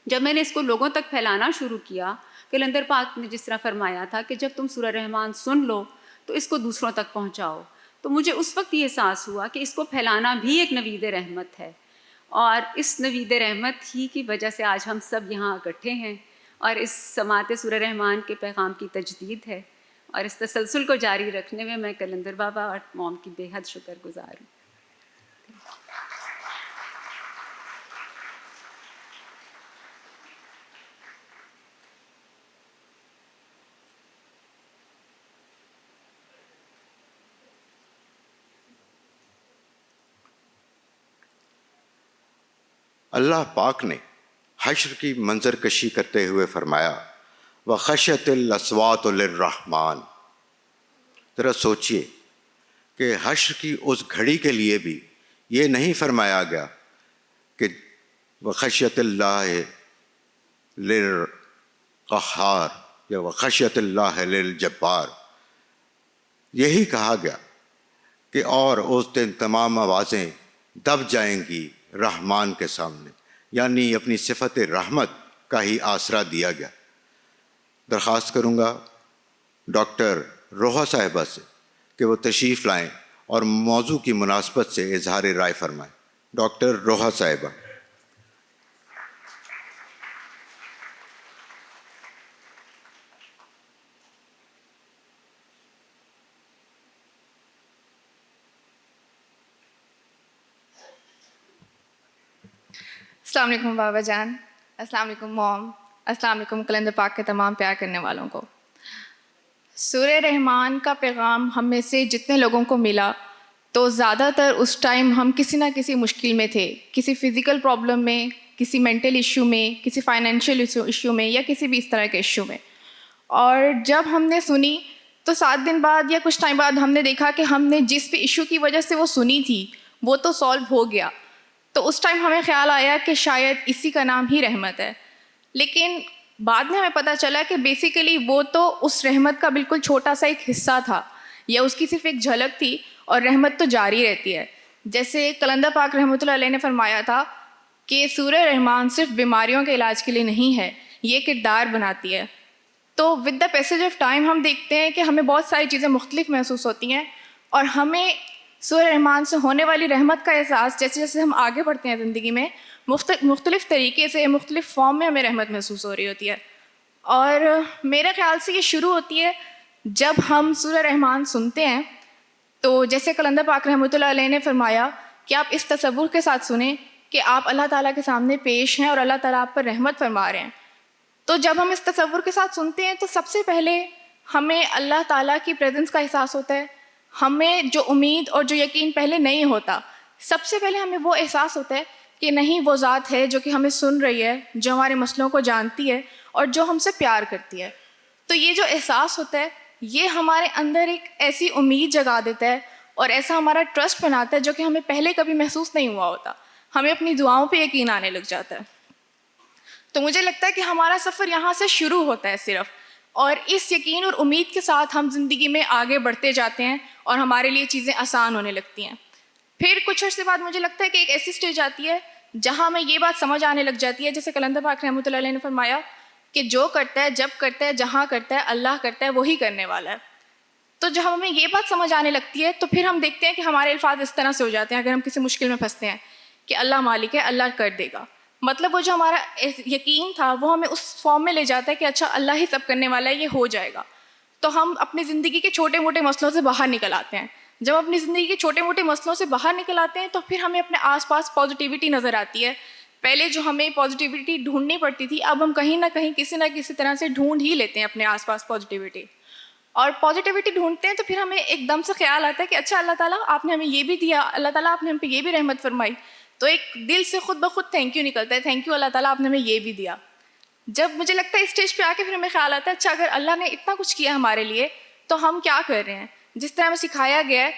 جب میں نے اس کو لوگوں تک پھیلانا شروع کیا، کلندر پاک نے جس طرح فرمایا تھا کہ جب تم سورہ رحمان سن لو تو اس کو دوسروں تک پہنچاؤ، تو مجھے اس وقت یہ احساس ہوا کہ اس کو پھیلانا بھی ایک نوید رحمت ہے. اور اس نوید رحمت ہی کی وجہ سے آج ہم سب یہاں اکٹھے ہیں اور اس سماعت سورہ رحمان کے پیغام کی تجدید ہے. اور اس تسلسل کو جاری رکھنے میں میں کلندر بابا اور موم کی بے حد شکر گزار ہوں. اللہ پاک نے حشر کی منظر کشی کرتے ہوئے فرمایا وَخَشَتِ الْأَصْوَاتُ لِلرَّحْمَانِ. ذرا سوچئے کہ حشر کی اس گھڑی کے لیے بھی یہ نہیں فرمایا گیا کہ وخشیت اللہ للقہار یا وخشیت اللہ للجبار. یہی کہا گیا کہ اور اس دن تمام آوازیں دب جائیں گی رحمان کے سامنے، یعنی اپنی صفت رحمت کا ہی آسرا دیا گیا. درخواست کروں گا ڈاکٹر روحا صاحبہ سے کہ وہ تشریف لائیں اور موضوع کی مناسبت سے اظہار رائے فرمائیں. ڈاکٹر روحا صاحبہ. السلام علیکم بابا جان، السلام علیکم موم، السلام علیکم کلندر پاک کے تمام پیار کرنے والوں کو. سورہ رحمان کا پیغام ہم میں سے جتنے لوگوں کو ملا تو زیادہ تر اس ٹائم ہم کسی نہ کسی مشکل میں تھے، کسی فزیکل پرابلم میں، کسی مینٹل ایشو میں، کسی فائنینشیل ایشو میں، یا کسی بھی اس طرح کے ایشو میں. اور جب ہم نے سنی تو 7 دن بعد یا کچھ ٹائم بعد ہم نے دیکھا کہ ہم نے جس بھی ایشو کی وجہ سے وہ سنی تھی وہ تو سالو ہو گیا. تو اس ٹائم ہمیں خیال آیا کہ شاید اسی کا نام ہی رحمت ہے. لیکن بعد میں ہمیں پتہ چلا کہ بیسیکلی وہ تو اس رحمت کا بالکل چھوٹا سا ایک حصہ تھا، یا اس کی صرف ایک جھلک تھی، اور رحمت تو جاری رہتی ہے. جیسے کلندر پاک رحمۃ اللہ علیہ نے فرمایا تھا کہ سورہ رحمان صرف بیماریوں کے علاج کے لیے نہیں ہے، یہ کردار بناتی ہے. تو with the passage of time ہم دیکھتے ہیں کہ ہمیں بہت ساری چیزیں مختلف محسوس ہوتی ہیں، اور ہمیں سورہ رحمان سے ہونے والی رحمت کا احساس جیسے جیسے ہم آگے بڑھتے ہیں زندگی میں مختلف طریقے سے، مختلف فارم میں ہمیں رحمت محسوس ہو رہی ہوتی ہے. اور میرے خیال سے یہ شروع ہوتی ہے جب ہم سورہ رحمان سنتے ہیں. تو جیسے کلندر پاک رحمۃ اللہ علیہ نے فرمایا کہ آپ اس تصور کے ساتھ سنیں کہ آپ اللہ تعالیٰ کے سامنے پیش ہیں اور اللہ تعالیٰ آپ پر رحمت فرما رہے ہیں. تو جب ہم اس تصور کے ساتھ سنتے ہیں تو سب سے پہلے ہمیں اللہ تعالیٰ کی پریزنس کا احساس ہوتا ہے. ہمیں جو امید اور جو یقین پہلے نہیں ہوتا، سب سے پہلے ہمیں وہ احساس ہوتا ہے کہ نہیں، وہ ذات ہے جو کہ ہمیں سن رہی ہے، جو ہمارے مسئلوں کو جانتی ہے اور جو ہم سے پیار کرتی ہے. تو یہ جو احساس ہوتا ہے یہ ہمارے اندر ایک ایسی امید جگا دیتا ہے اور ایسا ہمارا ٹرسٹ بناتا ہے جو کہ ہمیں پہلے کبھی محسوس نہیں ہوا ہوتا. ہمیں اپنی دعاؤں پہ یقین آنے لگ جاتا ہے. تو مجھے لگتا ہے کہ ہمارا سفر یہاں سے شروع ہوتا ہے صرف، اور اس یقین اور امید کے ساتھ ہم زندگی میں آگے بڑھتے جاتے ہیں اور ہمارے لیے چیزیں آسان ہونے لگتی ہیں. پھر کچھ عرصے بعد مجھے لگتا ہے کہ ایک ایسی سٹیج آتی ہے جہاں ہمیں یہ بات سمجھ آنے لگ جاتی ہے، جیسے کلندر پاک رحمۃ اللہ علیہ نے فرمایا کہ جو کرتا ہے، جب کرتا ہے، جہاں کرتا ہے، اللہ کرتا ہے، وہی کرنے والا ہے. تو جب ہمیں یہ بات سمجھ آنے لگتی ہے تو پھر ہم دیکھتے ہیں کہ ہمارے الفاظ اس طرح سے ہو جاتے ہیں اگر ہم کسی مشکل میں پھنستے ہیں کہ اللہ مالک ہے، اللہ کر دے گا. مطلب وہ جو ہمارا یقین تھا وہ ہمیں اس فارم میں لے جاتا ہے کہ اچھا اللہ ہی سب کرنے والا ہے، یہ ہو جائے گا. تو ہم اپنی زندگی کے چھوٹے موٹے مسئلوں سے باہر نکل آتے ہیں. جب اپنی زندگی کے چھوٹے موٹے مسئلوں سے باہر نکل آتے ہیں تو پھر ہمیں اپنے آس پاس پازیٹیوٹی نظر آتی ہے. پہلے جو ہمیں پازیٹیوٹی ڈھونڈنی پڑتی تھی، اب ہم کہیں نہ کہیں کسی نہ کسی طرح سے ڈھونڈ ہی لیتے ہیں اپنے آس پاس پازیٹیوٹی. اور پازیٹیوٹی ڈھونڈتے ہیں تو پھر ہمیں ایک دم سے خیال آتا ہے کہ اچھا اللہ تعالیٰ آپ نے ہمیں یہ بھی دیا، اللہ تعالیٰ آپ نے ہم پہ یہ بھی رحمت فرمائی. تو ایک دل سے خود بخود تھینک یو نکلتا ہے، تھینک یو اللہ تعالیٰ آپ نے ہمیں یہ بھی دیا. جب مجھے لگتا ہے اس اسٹیج پہ آ کے پھر ہمیں خیال آتا ہے اچھا اگر اللہ نے اتنا کچھ کیا ہمارے لیے تو ہم کیا کر رہے ہیں. جس طرح ہمیں سکھایا گیا ہے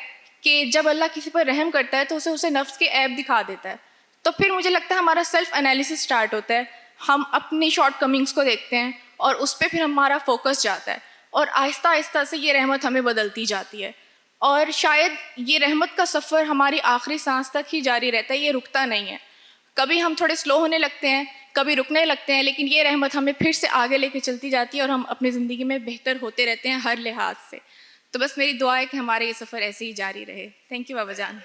کہ جب اللہ کسی پر رحم کرتا ہے تو اسے نفس کے عیب دکھا دیتا ہے. تو پھر مجھے لگتا ہے ہمارا سیلف انالیسس اسٹارٹ ہوتا ہے. ہم اپنی شارٹ کمنگس کو دیکھتے ہیں اور اس پہ پھر ہمارا فوکس جاتا ہے، اور آہستہ آہستہ سے یہ رحمت ہمیں بدلتی جاتی ہے. اور شاید یہ رحمت کا سفر ہماری آخری سانس تک ہی جاری رہتا ہے، یہ رکتا نہیں ہے. کبھی ہم تھوڑے سلو ہونے لگتے ہیں، کبھی رکنے لگتے ہیں، لیکن یہ رحمت ہمیں پھر سے آگے لے کے چلتی جاتی ہے اور ہم اپنی زندگی میں بہتر ہوتے رہتے ہیں ہر لحاظ سے. تو بس میری دعا ہے کہ ہمارا یہ سفر ایسے ہی جاری رہے. تھینک یو بابا جان.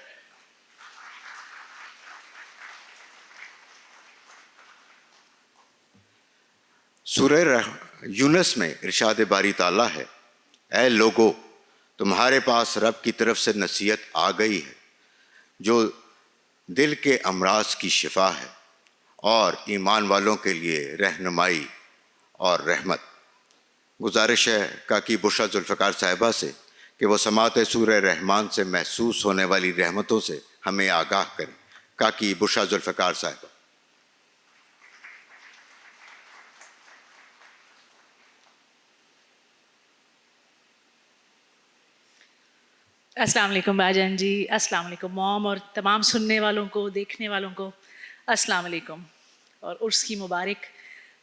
سورہ یونس میں ارشاد باری تعالیٰ ہے، اے لوگو تمہارے پاس رب کی طرف سے نصیحت آ گئی ہے جو دل کے امراض کی شفا ہے اور ایمان والوں کے لیے رہنمائی اور رحمت. گزارش ہے کاکی بشرا ذوالفقار صاحبہ سے کہ وہ سماعت سورہ رحمان سے محسوس ہونے والی رحمتوں سے ہمیں آگاہ کریں. کاکی بشرا ذوالفقار صاحبہ. السلام علیکم باجان جی، السلام علیکم موم اور تمام سننے والوں کو، دیکھنے والوں کو السلام علیکم. اور عرس کی مبارک.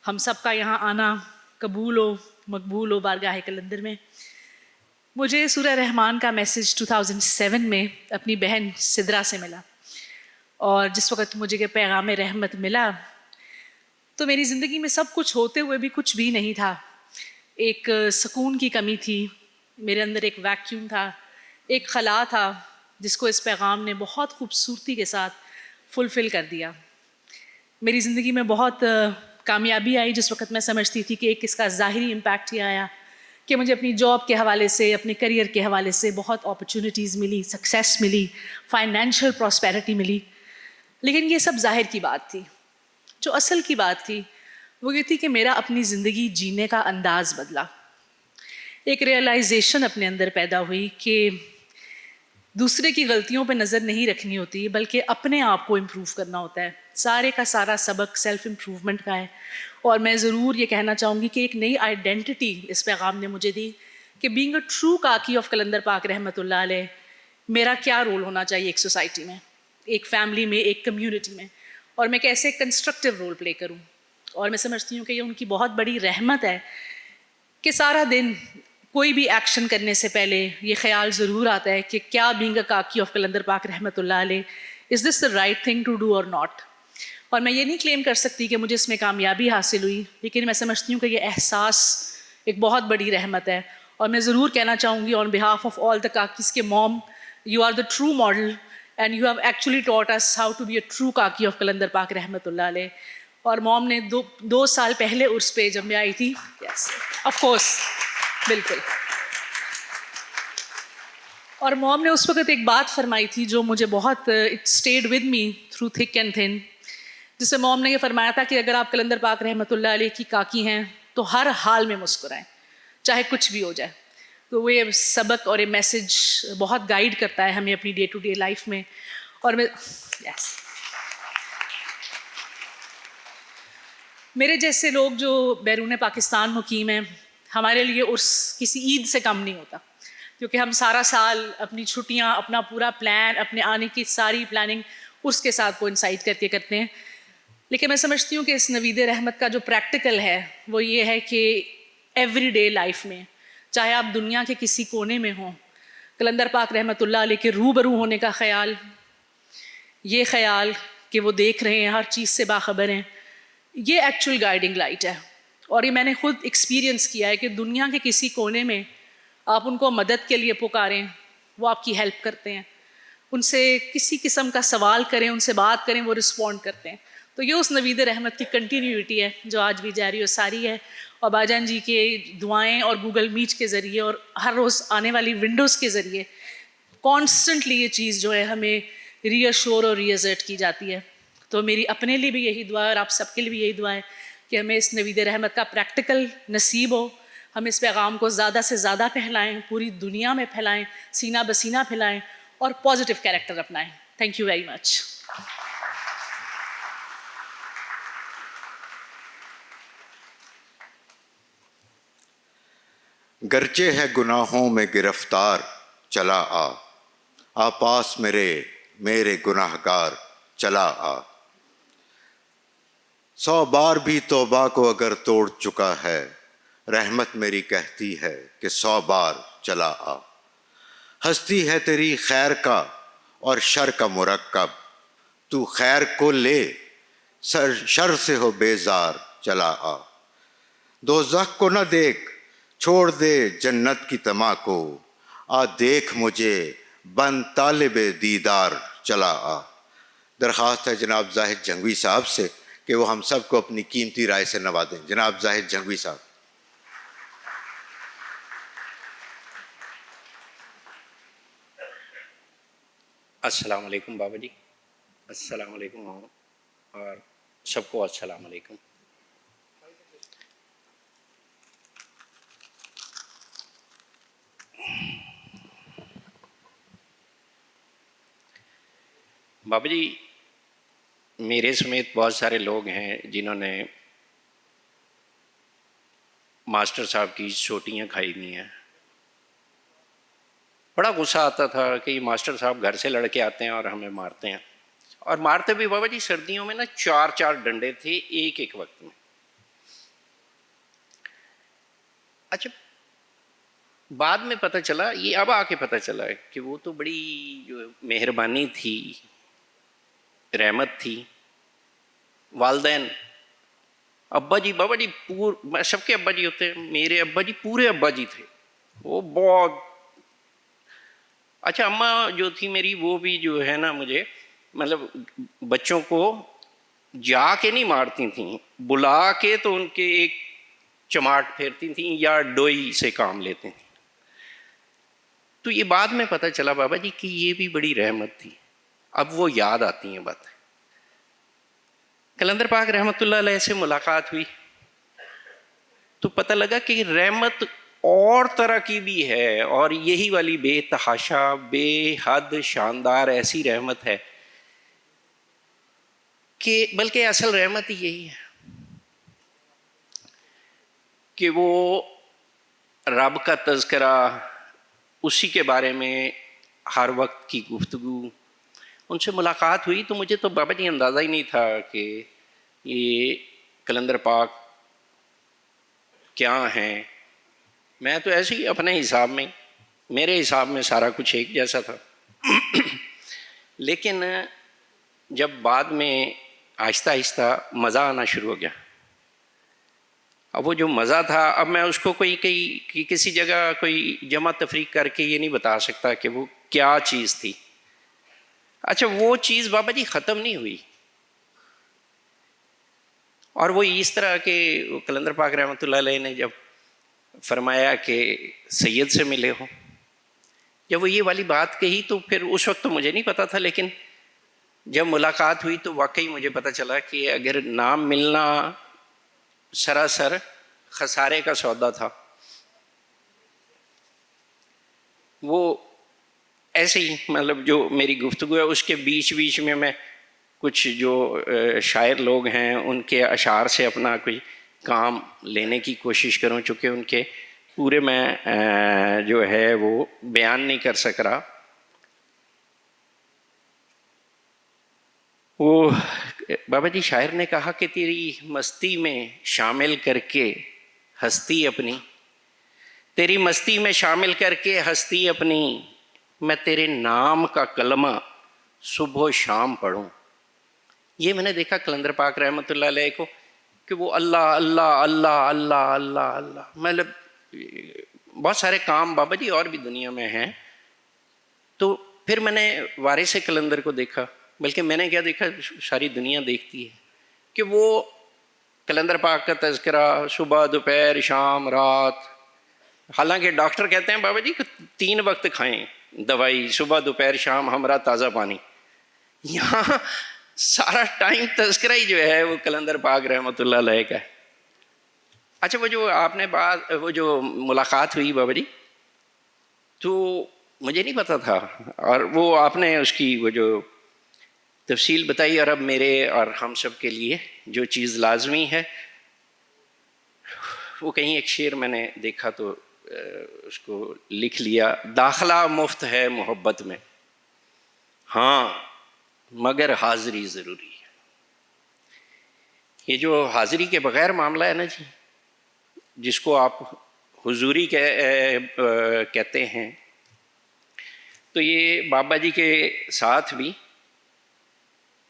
ہم سب کا یہاں آنا قبول و مقبول ہو بارگاہ کلندر میں. مجھے سورہ رحمان کا میسج 2007 میں اپنی بہن سدرا سے ملا، اور جس وقت مجھے یہ پیغام رحمت ملا تو میری زندگی میں سب کچھ ہوتے ہوئے بھی کچھ بھی نہیں تھا. ایک سکون کی کمی تھی، میرے اندر ایک ویکیوم تھا، ایک خلا تھا جس کو اس پیغام نے بہت خوبصورتی کے ساتھ فلفل کر دیا. میری زندگی میں بہت کامیابی آئی جس وقت میں سمجھتی تھی کہ ایک اس کا ظاہری امپیکٹ یہ آیا کہ مجھے اپنی جاب کے حوالے سے، اپنے کریئر کے حوالے سے بہت اپرچونیٹیز ملی، سکسیس ملی، فائنینشیل پراسپیرٹی ملی. لیکن یہ سب ظاہر کی بات تھی. جو اصل کی بات تھی وہ یہ تھی کہ میرا اپنی زندگی جینے کا انداز بدلا. ایک ریئلائزیشن اپنے اندر پیدا ہوئی کہ دوسرے کی غلطیوں پہ نظر نہیں رکھنی ہوتی بلکہ اپنے آپ کو امپروو کرنا ہوتا ہے. سارے کا سارا سبق سیلف امپروومنٹ کا ہے. اور میں ضرور یہ کہنا چاہوں گی کہ ایک نئی آئیڈینٹی اس پیغام نے مجھے دی کہ بینگ اے ٹرو کاکی آف کلندر پاک رحمۃ اللہ علیہ میرا کیا رول ہونا چاہیے ایک سوسائٹی میں، ایک فیملی میں، ایک کمیونٹی میں، اور میں کیسے کنسٹرکٹیو رول پلے کروں. اور میں سمجھتی ہوں کہ یہ ان کی بہت بڑی رحمت ہے کہ سارا دن کوئی بھی ایکشن کرنے سے پہلے یہ خیال ضرور آتا ہے کہ کیا بینگ اے کاکی آف کلندر پاک رحمۃ اللہ علیہ is this the right thing to do اور ناٹ. اور میں یہ نہیں کلیم کر سکتی کہ مجھے اس میں کامیابی حاصل ہوئی، لیکن میں سمجھتی ہوں کہ یہ احساس ایک بہت بڑی رحمت ہے. اور میں ضرور کہنا چاہوں گی آن بہاف آف آل دا کاکیز کے mom, you are the true model and you have actually taught us how to be a true کاکی آف کلندر پاک رحمۃ اللہ علیہ. اور موم نے دو سال پہلے عرس پہ جب میں آئی تھی، یس آف کورس، بالکل، اور موم نے اس وقت ایک بات فرمائی تھی جو مجھے بہت it stayed with me through thick and thin, جس میں موم نے یہ فرمایا تھا کہ اگر آپ کلندر پاک رحمۃ اللہ علیہ کی کاکی ہیں تو ہر حال میں مسکرائیں چاہے کچھ بھی ہو جائے. تو وہ یہ سبق اور یہ میسج بہت گائیڈ کرتا ہے ہمیں اپنی ڈے ٹو ڈے لائف میں. اور میں یس میرے جیسے لوگ جو بیرون پاکستان مقیم ہیں، ہمارے لیے عرس کسی عید سے کم نہیں ہوتا، کیونکہ ہم سارا سال اپنی چھٹیاں، اپنا پورا پلان، اپنے آنے کی ساری پلاننگ عرس کے ساتھ کوئنسائڈ کر کے کرتے ہیں. لیکن میں سمجھتی ہوں کہ اس نوید رحمت کا جو پریکٹیکل ہے وہ یہ ہے کہ ایوری ڈے لائف میں، چاہے آپ دنیا کے کسی کونے میں ہوں، کلندر پاک رحمۃ اللہ علیہ کے روبرو ہونے کا خیال، یہ خیال کہ وہ دیکھ رہے ہیں، ہر چیز سے باخبر ہیں، یہ ایکچوئل گائیڈنگ لائٹ ہے. اور یہ میں نے خود ایکسپیرینس کیا ہے کہ دنیا کے کسی کونے میں آپ ان کو مدد کے لیے پکاریں، وہ آپ کی ہیلپ کرتے ہیں. ان سے کسی قسم کا سوال کریں، ان سے بات کریں، وہ رسپونڈ کرتے ہیں. تو یہ اس نوید رحمت کی کنٹینیوٹی ہے جو آج بھی جاری و ساری ہے. اور باجان جی کے دعائیں اور گوگل میٹ کے ذریعے اور ہر روز آنے والی ونڈوز کے ذریعے کانسٹنٹلی یہ چیز جو ہے ہمیں ری ایشور اور ری ایزرٹ کی جاتی ہے. تو میری اپنے لیے بھی یہی دعا ہے اور آپ سب کے لیے بھی یہی دعا ہے کہ ہمیں اس نوید رحمت کا پریکٹیکل نصیب ہو. ہم اس پیغام کو زیادہ سے زیادہ پھیلائیں، پوری دنیا میں پھیلائیں، سینہ بسینہ پھیلائیں اور پازیٹیو کیریکٹر اپنائیں. Thank you very much. گرچہ ہے گناہوں میں گرفتار چلا آ پاس میرے گناہ گار چلا آ. 100 بار بھی توبہ کو اگر توڑ چکا ہے، رحمت میری کہتی ہے کہ 100 بار چلا آ. ہستی ہے تیری خیر کا اور شر کا مرکب، تو خیر کو لے شر سے ہو بیزار چلا آ. دوزخ کو نہ دیکھ، چھوڑ دے جنت کی طمع کو، آ دیکھ مجھے بن طالب دیدار چلا آ. درخواست ہے جناب زاہد جھنگوی صاحب سے کہ وہ ہم سب کو اپنی قیمتی رائے سے نوازیں. جناب زاہد جھنگوی صاحب. السلام علیکم بابا جی. السلام علیکم اور سب کو السلام علیکم. بابا جی، میرے سمیت بہت سارے لوگ ہیں جنہوں نے ماسٹر صاحب کی چوٹیاں کھائی ہوئی ہیں. بڑا غصہ آتا تھا کہ یہ ماسٹر صاحب گھر سے لڑ کے آتے ہیں اور ہمیں مارتے ہیں، اور مارتے بھی بابا جی سردیوں میں نا 4 ڈنڈے تھے ایک وقت میں. اچھا بعد میں پتہ چلا، یہ اب آ کے پتہ چلا ہے کہ وہ تو بڑی جو مہربانی تھی، رحمت تھی. والدین، ابا جی بابا جی سب کے ابا جی ہوتے ہیں، میرے ابا جی پورے ابا جی تھے، وہ بہت اچھا. اماں جو تھی میری وہ بھی جو ہے نا مجھے مطلب بچوں کو جا کے نہیں مارتی تھیں، بلا کے تو ان کے ایک چماٹ پھیرتی تھیں یا ڈوئی سے کام لیتے تھیں. تو یہ بعد میں پتہ چلا بابا جی کہ یہ بھی بڑی رحمت تھی. اب وہ یاد آتی ہیں باتیں. قلندر پاک رحمۃ اللہ علیہ سے ملاقات ہوئی تو پتہ لگا کہ رحمت اور طرح کی بھی ہے، اور یہی والی بے تحاشا بے حد شاندار ایسی رحمت ہے کہ بلکہ اصل رحمت ہی یہی ہے کہ وہ رب کا تذکرہ، اسی کے بارے میں ہر وقت کی گفتگو. ان سے ملاقات ہوئی تو مجھے تو بابا جی اندازہ ہی نہیں تھا کہ یہ قلندر پاک کیا ہیں. میں تو ایسے ہی اپنے حساب میں، میرے حساب میں سارا کچھ ایک جیسا تھا. لیکن جب بعد میں آہستہ آہستہ مزہ آنا شروع ہو گیا، اب وہ جو مزہ تھا اب میں اس کو کوئی کسی جگہ کوئی جمع تفریق کر کے یہ نہیں بتا سکتا کہ وہ کیا چیز تھی. اچھا وہ چیز بابا جی ختم نہیں ہوئی، اور وہ اس طرح کہ قلندر پاک رحمۃ اللہ علیہ نے جب فرمایا کہ سید سے ملے ہو، جب وہ یہ والی بات کہی تو پھر اس وقت تو مجھے نہیں پتا تھا، لیکن جب ملاقات ہوئی تو واقعی مجھے پتہ چلا کہ اگر نام ملنا سراسر خسارے کا سودا تھا. وہ ایسے ہی مطلب جو میری گفتگو ہے اس کے بیچ میں کچھ جو شاعر لوگ ہیں ان کے اشعار سے اپنا کوئی کام لینے کی کوشش کروں، چونکہ ان کے پورے میں جو ہے وہ بیان نہیں کر سک رہا. وہ بابا جی شاعر نے کہا کہ تیری مستی میں شامل کر کے ہستی اپنی، تیری مستی میں شامل کر کے ہستی اپنی، میں تیرے نام کا کلمہ صبح و شام پڑھوں. یہ میں نے دیکھا قلندر پاک رحمۃ اللہ علیہ کو کہ وہ اللہ اللہ اللہ اللہ اللہ اللہ، مطلب بہت سارے کام بابا جی اور بھی دنیا میں ہیں. تو پھر میں نے وارث قلندر کو دیکھا، بلکہ میں نے کیا دیکھا ساری دنیا دیکھتی ہے کہ وہ قلندر پاک کا تذکرہ صبح دوپہر شام رات. حالانکہ ڈاکٹر کہتے ہیں بابا جی کہ 3 وقت کھائیں دوائی، صبح دوپہر شام ہمراہ تازہ پانی. یہاں سارا ٹائم تذکرہ ہی جو ہے وہ قلندر پاک رحمۃ اللہ علیہ کا ہے. اچھا وہ جو آپ نے وہ جو ملاقات ہوئی بابا جی تو مجھے نہیں پتا تھا، اور وہ آپ نے اس کی وہ جو تفصیل بتائی، اور اب میرے اور ہم سب کے لیے جو چیز لازمی ہے وہ کہیں ایک شعر میں نے دیکھا تو اس کو لکھ لیا. داخلہ مفت ہے محبت میں، ہاں مگر حاضری ضروری ہے. یہ جو حاضری کے بغیر معاملہ ہے نا جی، جس کو آپ حضوری کہتے ہیں، تو یہ بابا جی کے ساتھ بھی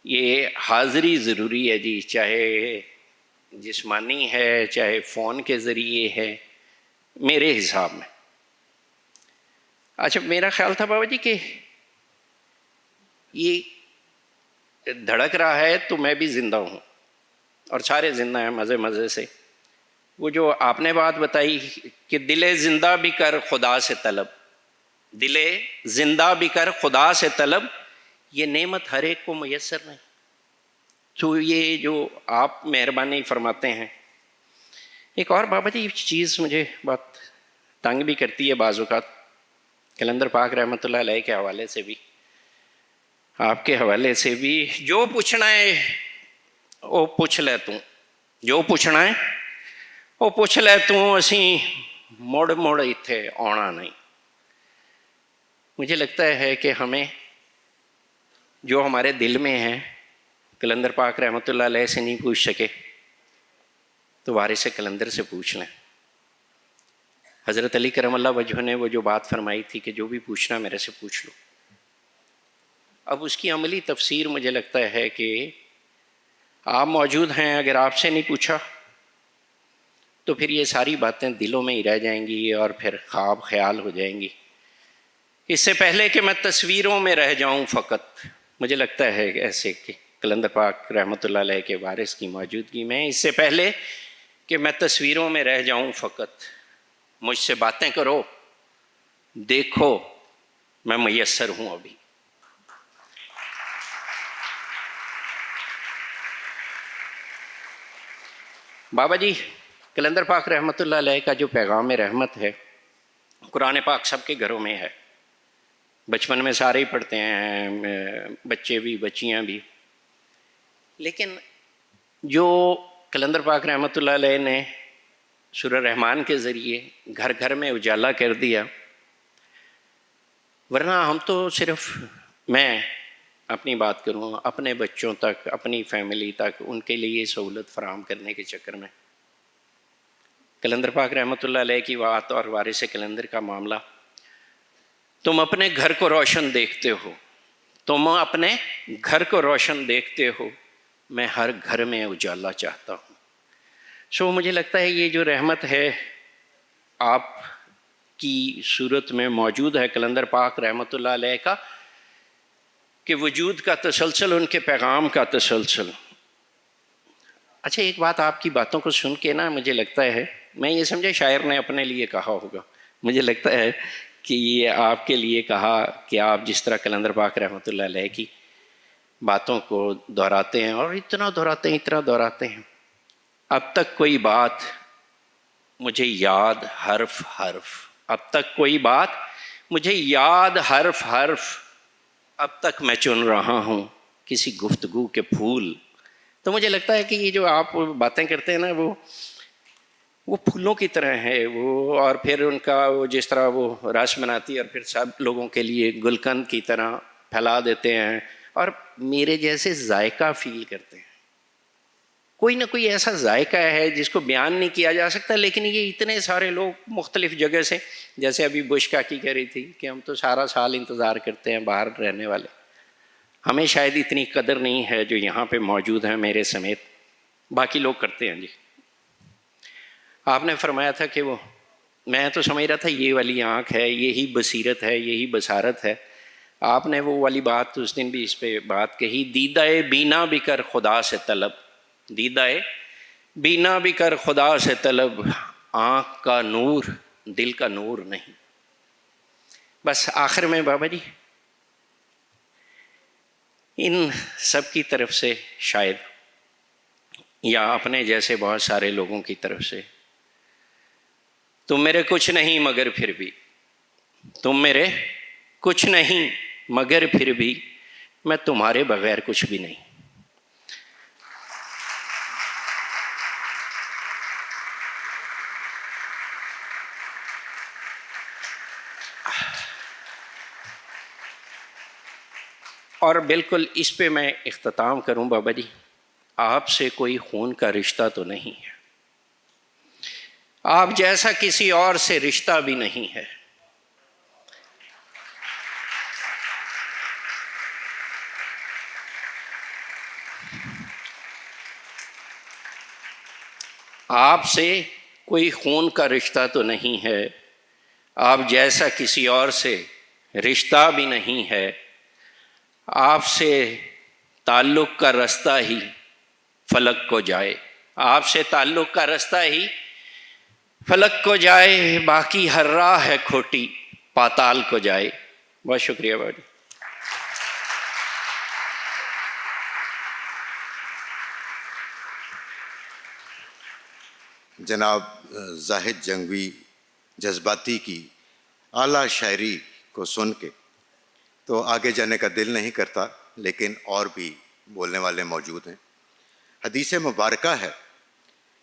یہ حاضری ضروری ہے جی، چاہے جسمانی ہے چاہے فون کے ذریعے ہے میرے حساب میں. اچھا میرا خیال تھا بابا جی کہ یہ دھڑک رہا ہے تو میں بھی زندہ ہوں، اور سارے زندہ ہیں مزے مزے سے. وہ جو آپ نے بات بتائی کہ دل زندہ بھی کر خدا سے طلب، دل زندہ بھی کر خدا سے طلب، یہ نعمت ہر ایک کو میسر نہیں. تو یہ جو آپ مہربانی فرماتے ہیں. ایک اور بابا جی چیز مجھے بات تنگ بھی کرتی ہے بعض اوقات، قلندر پاک رحمۃ اللہ علیہ کے حوالے سے بھی آپ کے حوالے سے بھی، جو پوچھنا ہے وہ پوچھ لے تو، جو پوچھنا ہے وہ پوچھ لے تو، اسی مڑ مڑ اتھے آنا نہیں. مجھے لگتا ہے کہ ہمیں جو ہمارے دل میں ہیں قلندر پاک رحمۃ اللہ علیہ سے نہیں پوچھ سکے تو وارث قلندر سے پوچھ لیں. حضرت علی کرم اللہ وجہ نے وہ جو بات فرمائی تھی کہ جو بھی پوچھنا میرے سے پوچھ لو. اب اس کی عملی تفسیر مجھے لگتا ہے کہ آپ موجود ہیں، اگر آپ سے نہیں پوچھا تو پھر یہ ساری باتیں دلوں میں ہی رہ جائیں گی اور پھر خواب خیال ہو جائیں گی. اس سے پہلے کہ میں تصویروں میں رہ جاؤں فقط، مجھے لگتا ہے ایسے کہ قلندر پاک رحمۃ اللہ علیہ کے وارث کی موجودگی میں، اس سے پہلے کہ میں تصویروں میں رہ جاؤں فقط، مجھ سے باتیں کرو، دیکھو میں میسر ہوں. ابھی بابا جی قلندر پاک رحمۃ اللہ علیہ کا جو پیغام رحمت ہے، قرآن پاک سب کے گھروں میں ہے، بچپن میں سارے ہی پڑھتے ہیں، بچے بھی بچیاں بھی. لیکن جو قلندر پاک رحمۃ اللہ علیہ نے سورہ رحمان کے ذریعے گھر گھر میں اجالا کر دیا، ورنہ ہم تو صرف، میں اپنی بات کروں، اپنے بچوں تک، اپنی فیملی تک ان کے لیے سہولت فراہم کرنے کے چکر میں قلندر پاک رحمۃ اللہ علیہ کی بات اور وارث قلندر کا معاملہ، تم اپنے گھر کو روشن دیکھتے ہو، تم اپنے گھر کو روشن دیکھتے ہو، میں ہر گھر میں اجالا چاہتا ہوں. سو مجھے لگتا ہے یہ جو رحمت ہے آپ کی صورت میں موجود ہے قلندر پاک رحمۃ اللہ علیہ کا، کہ وجود کا تسلسل، ان کے پیغام کا تسلسل. اچھا ایک بات آپ کی باتوں کو سن کے نا مجھے لگتا ہے، میں یہ سمجھا شاعر نے اپنے لیے کہا ہوگا، مجھے لگتا ہے کہ یہ آپ کے لیے کہا کہ آپ جس طرح قلندر پاک رحمۃ اللہ علیہ کی باتوں کو دہراتے ہیں اور اتنا دہراتے ہیں، اب تک کوئی بات مجھے یاد حرف حرف، اب تک کوئی بات مجھے یاد حرف حرف، اب تک میں چن رہا ہوں کسی گفتگو کے پھول. تو مجھے لگتا ہے کہ یہ جو آپ باتیں کرتے ہیں نا وہ پھولوں کی طرح ہے وہ، اور پھر ان کا وہ جس طرح وہ رس بناتی ہے اور پھر سب لوگوں کے لیے گلقند کی طرح پھیلا دیتے ہیں اور میرے جیسے ذائقہ فیل کرتے ہیں. کوئی نہ کوئی ایسا ذائقہ ہے جس کو بیان نہیں کیا جا سکتا، لیکن یہ اتنے سارے لوگ مختلف جگہ سے، جیسے ابھی بش کاکی کہہ رہی تھی کہ ہم تو سارا سال انتظار کرتے ہیں باہر رہنے والے، ہمیں شاید اتنی قدر نہیں ہے جو یہاں پہ موجود ہیں میرے سمیت، باقی لوگ کرتے ہیں. جی آپ نے فرمایا تھا کہ وہ، میں تو سمجھ رہا تھا یہ والی آنکھ ہے، یہی بصیرت ہے، یہی بصارت ہے. آپ نے وہ والی بات اس دن بھی اس پہ بات کہی، دیدہ بینا بھی کر خدا سے طلب، دیدہ بینا بھی کر خدا سے طلب، آنکھ کا نور دل کا نور نہیں. بس آخر میں بابا جی ان سب کی طرف سے شاید، یا اپنے جیسے بہت سارے لوگوں کی طرف سے، تم میرے کچھ نہیں مگر پھر بھی، تم میرے کچھ نہیں مگر پھر بھی میں تمہارے بغیر کچھ بھی نہیں. اور بالکل اس پہ میں اختتام کروں بابا جی، آپ سے کوئی خون کا رشتہ تو نہیں ہے، آپ جیسا کسی اور سے رشتہ بھی نہیں ہے. آپ سے کوئی خون کا رشتہ تو نہیں ہے، آپ جیسا کسی اور سے رشتہ بھی نہیں ہے. آپ سے تعلق کا رستہ ہی فلک کو جائے، آپ سے تعلق کا رستہ ہی فلک کو جائے، باقی ہر راہ ہے کھوٹی پاتال کو جائے. بہت شکریہ بابا جی. جناب زاہد جنگوی جذباتی کی اعلیٰ شاعری کو سن کے تو آگے جانے کا دل نہیں کرتا، لیکن اور بھی بولنے والے موجود ہیں. حدیث مبارکہ ہے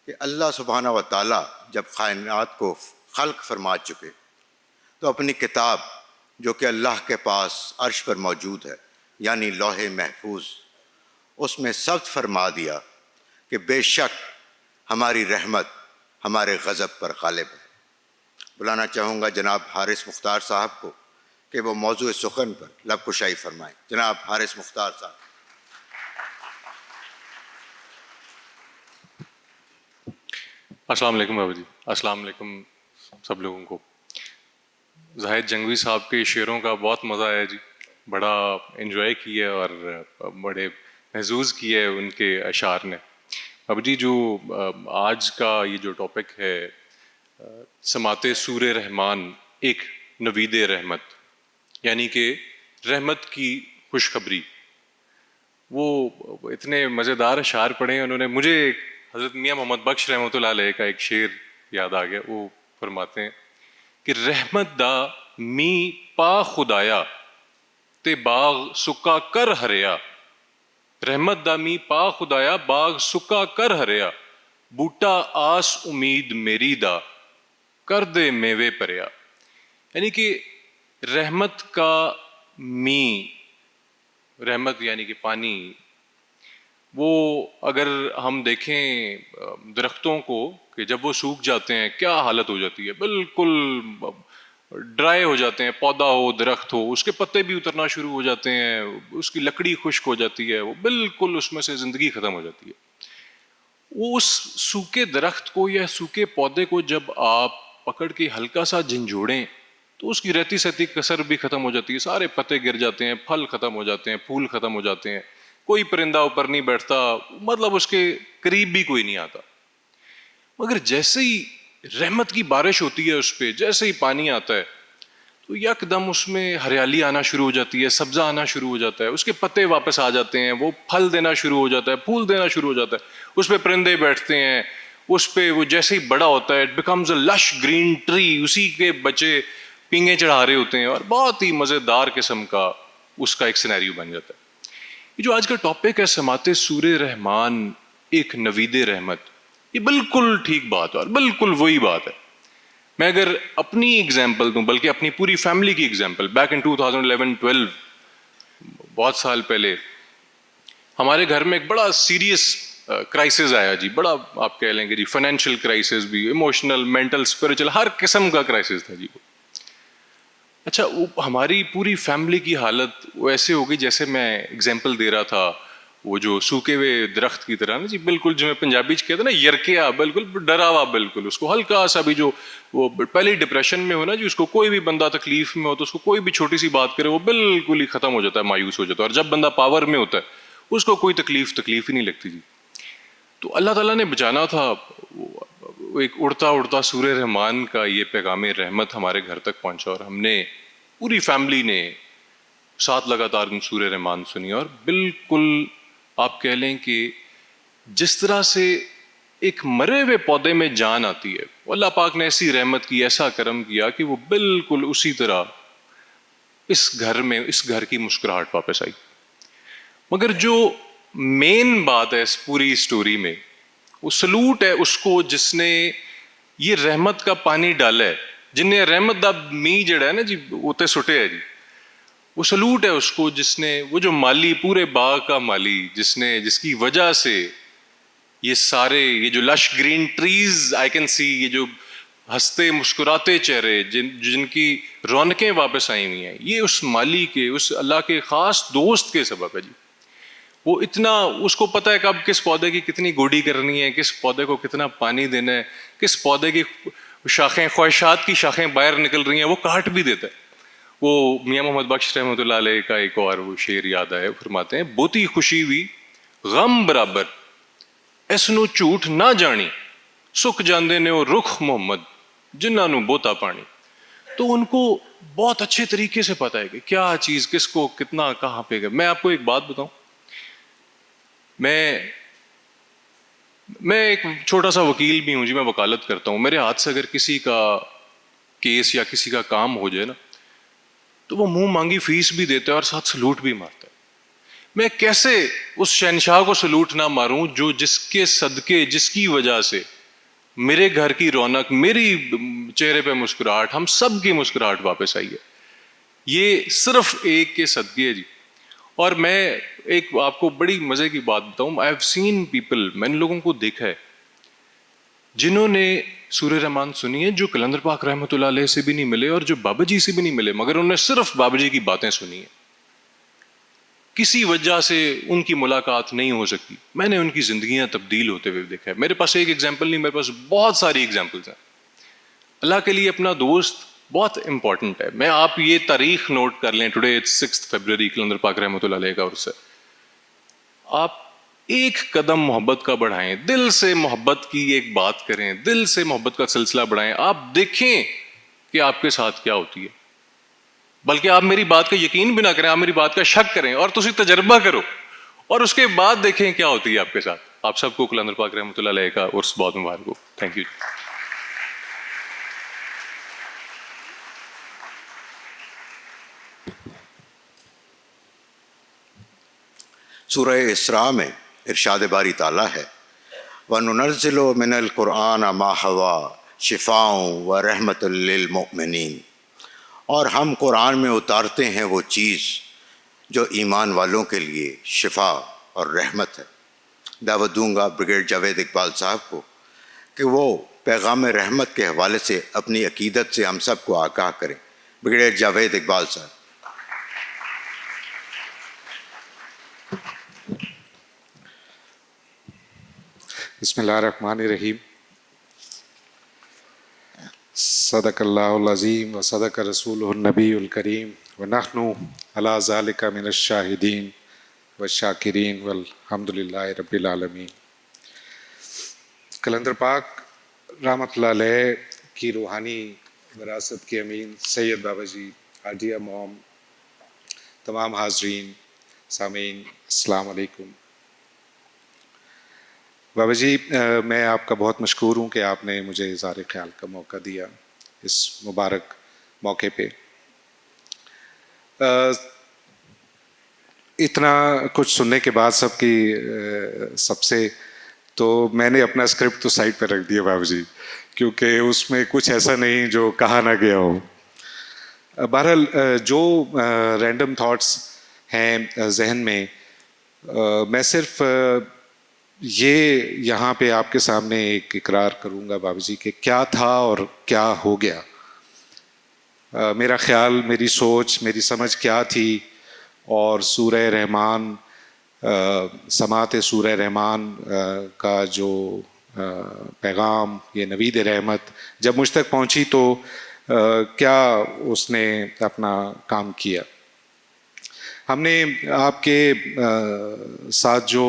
کہ اللہ سبحانہ و تعالیٰ جب کائنات کو خلق فرما چکے تو اپنی کتاب جو کہ اللہ کے پاس عرش پر موجود ہے یعنی لوح محفوظ، اس میں ثبت فرما دیا کہ بے شک ہماری رحمت ہمارے غضب پر غالب ہے۔ بلانا چاہوں گا جناب حارث مختار صاحب کو کہ وہ موضوع سخن پر لب کشائی فرمائیں۔ جناب حارث مختار صاحب۔ السلام علیکم بابا جی، السلام علیکم سب لوگوں کو۔ زاہد جنگوی صاحب کے شعروں کا بہت مزہ آیا جی، بڑا انجوائے کیا اور بڑے محظوظ کیے ان کے اشعار نے۔ بابا جی جو آج کا یہ جو ٹاپک ہے سماعت سور رحمان ایک نوید رحمت، یعنی کہ رحمت کی خوشخبری، وہ اتنے مزیدار اشعار پڑھے ہیں انہوں نے۔ مجھے حضرت میاں محمد بخش رحمۃ اللہ علیہ کا ایک شعر یاد آ گیا، وہ فرماتے ہیں کہ رحمت دا می پا خدایا تے باغ سکا کر ہریا، رحمت دا می پا خدایا باغ سکا کر ہریا، بوٹا آس امید میری دا کر دے میوے پریا۔ یعنی کہ رحمت کا می، رحمت یعنی کہ پانی، وہ اگر ہم دیکھیں درختوں کو کہ جب وہ سوکھ جاتے ہیں کیا حالت ہو جاتی ہے، بالکل ڈرائی ہو جاتے ہیں، پودا ہو درخت ہو اس کے پتے بھی اترنا شروع ہو جاتے ہیں، اس کی لکڑی خشک ہو جاتی ہے، وہ بالکل اس میں سے زندگی ختم ہو جاتی ہے۔ وہ اس سوکھے درخت کو یا سوکھے پودے کو جب آپ پکڑ کے ہلکا سا جھنجھوڑیں تو اس کی رہتی سہتی کسر بھی ختم ہو جاتی ہے، سارے پتے گر جاتے ہیں، پھل ختم ہو جاتے ہیں، پھول ختم ہو جاتے ہیں، کوئی پرندہ اوپر نہیں بیٹھتا، مطلب اس کے قریب بھی کوئی نہیں آتا۔ مگر جیسے ہی رحمت کی بارش ہوتی ہے اس پہ، جیسے ہی پانی آتا ہے تو یکدم اس میں ہریالی آنا شروع ہو جاتی ہے، سبزہ آنا شروع ہو جاتا ہے، اس کے پتے واپس آ جاتے ہیں، وہ پھل دینا شروع ہو جاتا ہے، پھول دینا شروع ہو جاتا ہے، اس پہ پرندے بیٹھتے ہیں، اس پہ وہ جیسے ہی بڑا ہوتا ہے it becomes a lush green tree, اسی کے بچے پینگیں چڑھا رہے ہوتے ہیں اور بہت ہی مزیدار قسم کا اس کا ایک سینیریو بن جاتا ہے۔ یہ جو آج کا ٹاپک ہے سماعت سور رحمان ایک نوید رحمت، یہ بالکل ٹھیک بات ہے اور بالکل وہی بات ہے۔ میں اگر اپنی ایگزامپل دوں، بلکہ اپنی پوری فیملی کی ایگزامپل، بیک ان 2011-12 بہت سال پہلے ہمارے گھر میں ایک بڑا سیریس کرائسس آیا جی، بڑا آپ کہہ لیں گے جی فائنینشیل کرائسس بھی، ایموشنل، مینٹل، اسپرچل، ہر قسم کا کرائسس تھا جی وہ۔ اچھا ہماری پوری فیملی کی حالت وہ ایسے ہو گئی جیسے میں ایگزامپل دے رہا تھا وہ جو سوکھے ہوئے درخت کی طرح نا جی، بالکل جو میں پنجابی چ کہتے ہیں نا یرکیا، بالکل ڈرا ہوا، بالکل اس کو ہلکا سا بھی جو وہ پہلے ڈپریشن میں ہو نا جی، اس کو کوئی بھی بندہ تکلیف میں ہو تو اس کو کوئی بھی چھوٹی سی بات کرے وہ بالکل ہی ختم ہو جاتا ہے، مایوس ہو جاتا ہے، اور جب بندہ پاور میں ہوتا ہے اس کو کوئی تکلیف ہی نہیں لگتی جی۔ تو اللہ تعالیٰ نے بچانا تھا، ایک اڑتا اڑتا سور رحمان کا یہ پیغام رحمت ہمارے گھر تک پہنچا اور ہم نے پوری فیملی نے 7 لگاتار سور رحمان سنی، اور بالکل آپ کہہ لیں کہ جس طرح سے ایک مرے ہوئے پودے میں جان آتی ہے، اللہ پاک نے ایسی رحمت کی، ایسا کرم کیا کہ وہ بالکل اسی طرح اس گھر میں، اس گھر کی مسکراہٹ واپس آئی۔ مگر جو مین بات ہے اس پوری سٹوری میں، وہ سلوٹ ہے اس کو جس نے یہ رحمت کا پانی ڈالا ہے، جن نے رحمت دا می جڑا ہے نا جی اوتے سٹے ہے جی، وہ سلوٹ ہے اس کو جس نے، وہ جو مالی، پورے باغ کا مالی جس کی وجہ سے یہ سارے، یہ جو lush green trees I can see, یہ جو ہنستے مسکراتے چہرے جن کی رونقیں واپس آئی ہوئی ہیں، یہ اس مالی کے، اس اللہ کے خاص دوست کے سبب ہے جی۔ وہ اتنا، اس کو پتہ ہے کب کس پودے کی کتنی گوڈی کرنی ہے، کس پودے کو کتنا پانی دینا ہے، کس پودے کی شاخیں، خواہشات کی شاخیں باہر نکل رہی ہیں، وہ کاٹ بھی دیتا ہے۔ وہ میاں محمد بخش رحمۃ اللہ علیہ کا ایک اور وہ شعر یاد آئے، فرماتے ہیں بوتی خوشی ہوئی غم برابر اس نو جھوٹ نہ جانی، سکھ جاندے نے وہ رخ محمد جنہاں نو بوتا پانی۔ تو ان کو بہت اچھے طریقے سے پتہ ہے کہ کیا چیز کس کو کتنا کہاں پہ گئے۔ میں آپ کو ایک بات بتاؤں، میں ایک چھوٹا سا وکیل بھی ہوں جی، میں وکالت کرتا ہوں۔ میرے ہاتھ سے اگر کسی کا کیس یا کسی کا کام ہو جائے نا تو وہ منہ مانگی فیس بھی دیتا ہے اور ساتھ سلوٹ بھی مارتا ہے۔ میں کیسے اس شہنشاہ کو سلوٹ نہ ماروں جو جس کے صدقے، جس کی وجہ سے میرے گھر کی رونق، میری چہرے پہ مسکراہٹ، ہم سب کی مسکراہٹ واپس آئی ہے، یہ صرف ایک کے صدقے ہے جی۔ اور میں ایک آپ کو بڑی مزے کی بات بتاؤں, آئی ہیو سین پیپل, میں نے لوگوں کو دیکھا ہے جنہوں نے سورہ رحمان سنی ہے, جو قلندر پاک رحمۃ اللہ علیہ سے بھی نہیں ملے اور جو بابا جی سے بھی نہیں ملے, مگر انہوں نے صرف بابا جی کی باتیں سنی ہیں. کسی وجہ سے ان کی ملاقات نہیں ہو سکی. میں نے ان کی زندگیاں تبدیل ہوتے ہوئے دیکھا ہے. میرے پاس ایک ایگزامپل نہیں, میرے پاس بہت ساری ایگزامپلس ہیں. اللہ کے لیے اپنا دوست بہت امپورٹنٹ ہے. میں آپ یہ تاریخ نوٹ کر لیں, ٹوڈے 6 فیبروری قلندر پاک رحمۃ اللہ علیہ کا عرس ہے. آپ ایک قدم محبت کا بڑھائیں, دل سے محبت کی ایک بات کریں, دل سے محبت کا سلسلہ بڑھائیں, آپ دیکھیں کہ آپ کے ساتھ کیا ہوتی ہے. بلکہ آپ میری بات کا یقین بھی نہ کریں, آپ میری بات کا شک کریں اور تسی تجربہ کرو, اور اس کے بعد دیکھیں کیا ہوتی ہے آپ کے ساتھ. آپ سب کو قلندر پاک رحمۃ اللہ علیہ کا عرس بہت مبارک ہو. Thank you. سورہ اسراء میں ارشاد باری تعالیٰ ہے, وَنُنَزِّلُ مِنَ الْقُرْآنَ مَا هُوَ شِفَاءٌ وَرَحْمَةٌ لِّلْمُؤْمِنِينَ, اور ہم قرآن میں اتارتے ہیں وہ چیز جو ایمان والوں کے لیے شفا اور رحمت ہے. دعوت دوں گا بریگیڈ جاوید اقبال صاحب کو کہ وہ پیغام رحمت کے حوالے سے اپنی عقیدت سے ہم سب کو آگاہ کریں. بریگیڈ جاوید اقبال صاحب. بسم اللہ الرحمن الرحیم. صدق اللہ العظیم و صدق رسولہ النبی الکریم ونحن علی ذالک من الشاہدین والشاکرین والحمد للہ رب العالمین. قلندر پاک رحمۃ اللہ علیہ کی روحانی وراثت کے امین سید بابا جی, عالیہ موم, تمام حاضرین سامعین, السلام علیکم. بابا جی, میں آپ کا بہت مشکور ہوں کہ آپ نے مجھے اظہار خیال کا موقع دیا اس مبارک موقع پہ. اتنا کچھ سننے کے بعد سب سے تو میں نے اپنا اسکرپٹ تو سائڈ پہ رکھ دیا بابا جی, کیونکہ اس میں کچھ ایسا نہیں جو کہا نہ گیا ہو. بہرحال جو رینڈم تھاٹس ہیں ذہن میں, میں صرف یہ یہاں پہ آپ کے سامنے ایک اقرار کروں گا بابا جی کہ کیا تھا اور کیا ہو گیا. میرا خیال, میری سوچ, میری سمجھ کیا تھی, اور سورہ رحمان, سماعت سورہ رحمان کا جو پیغام, یہ نوید رحمت جب مجھ تک پہنچی تو کیا اس نے اپنا کام کیا. ہم نے آپ کے ساتھ جو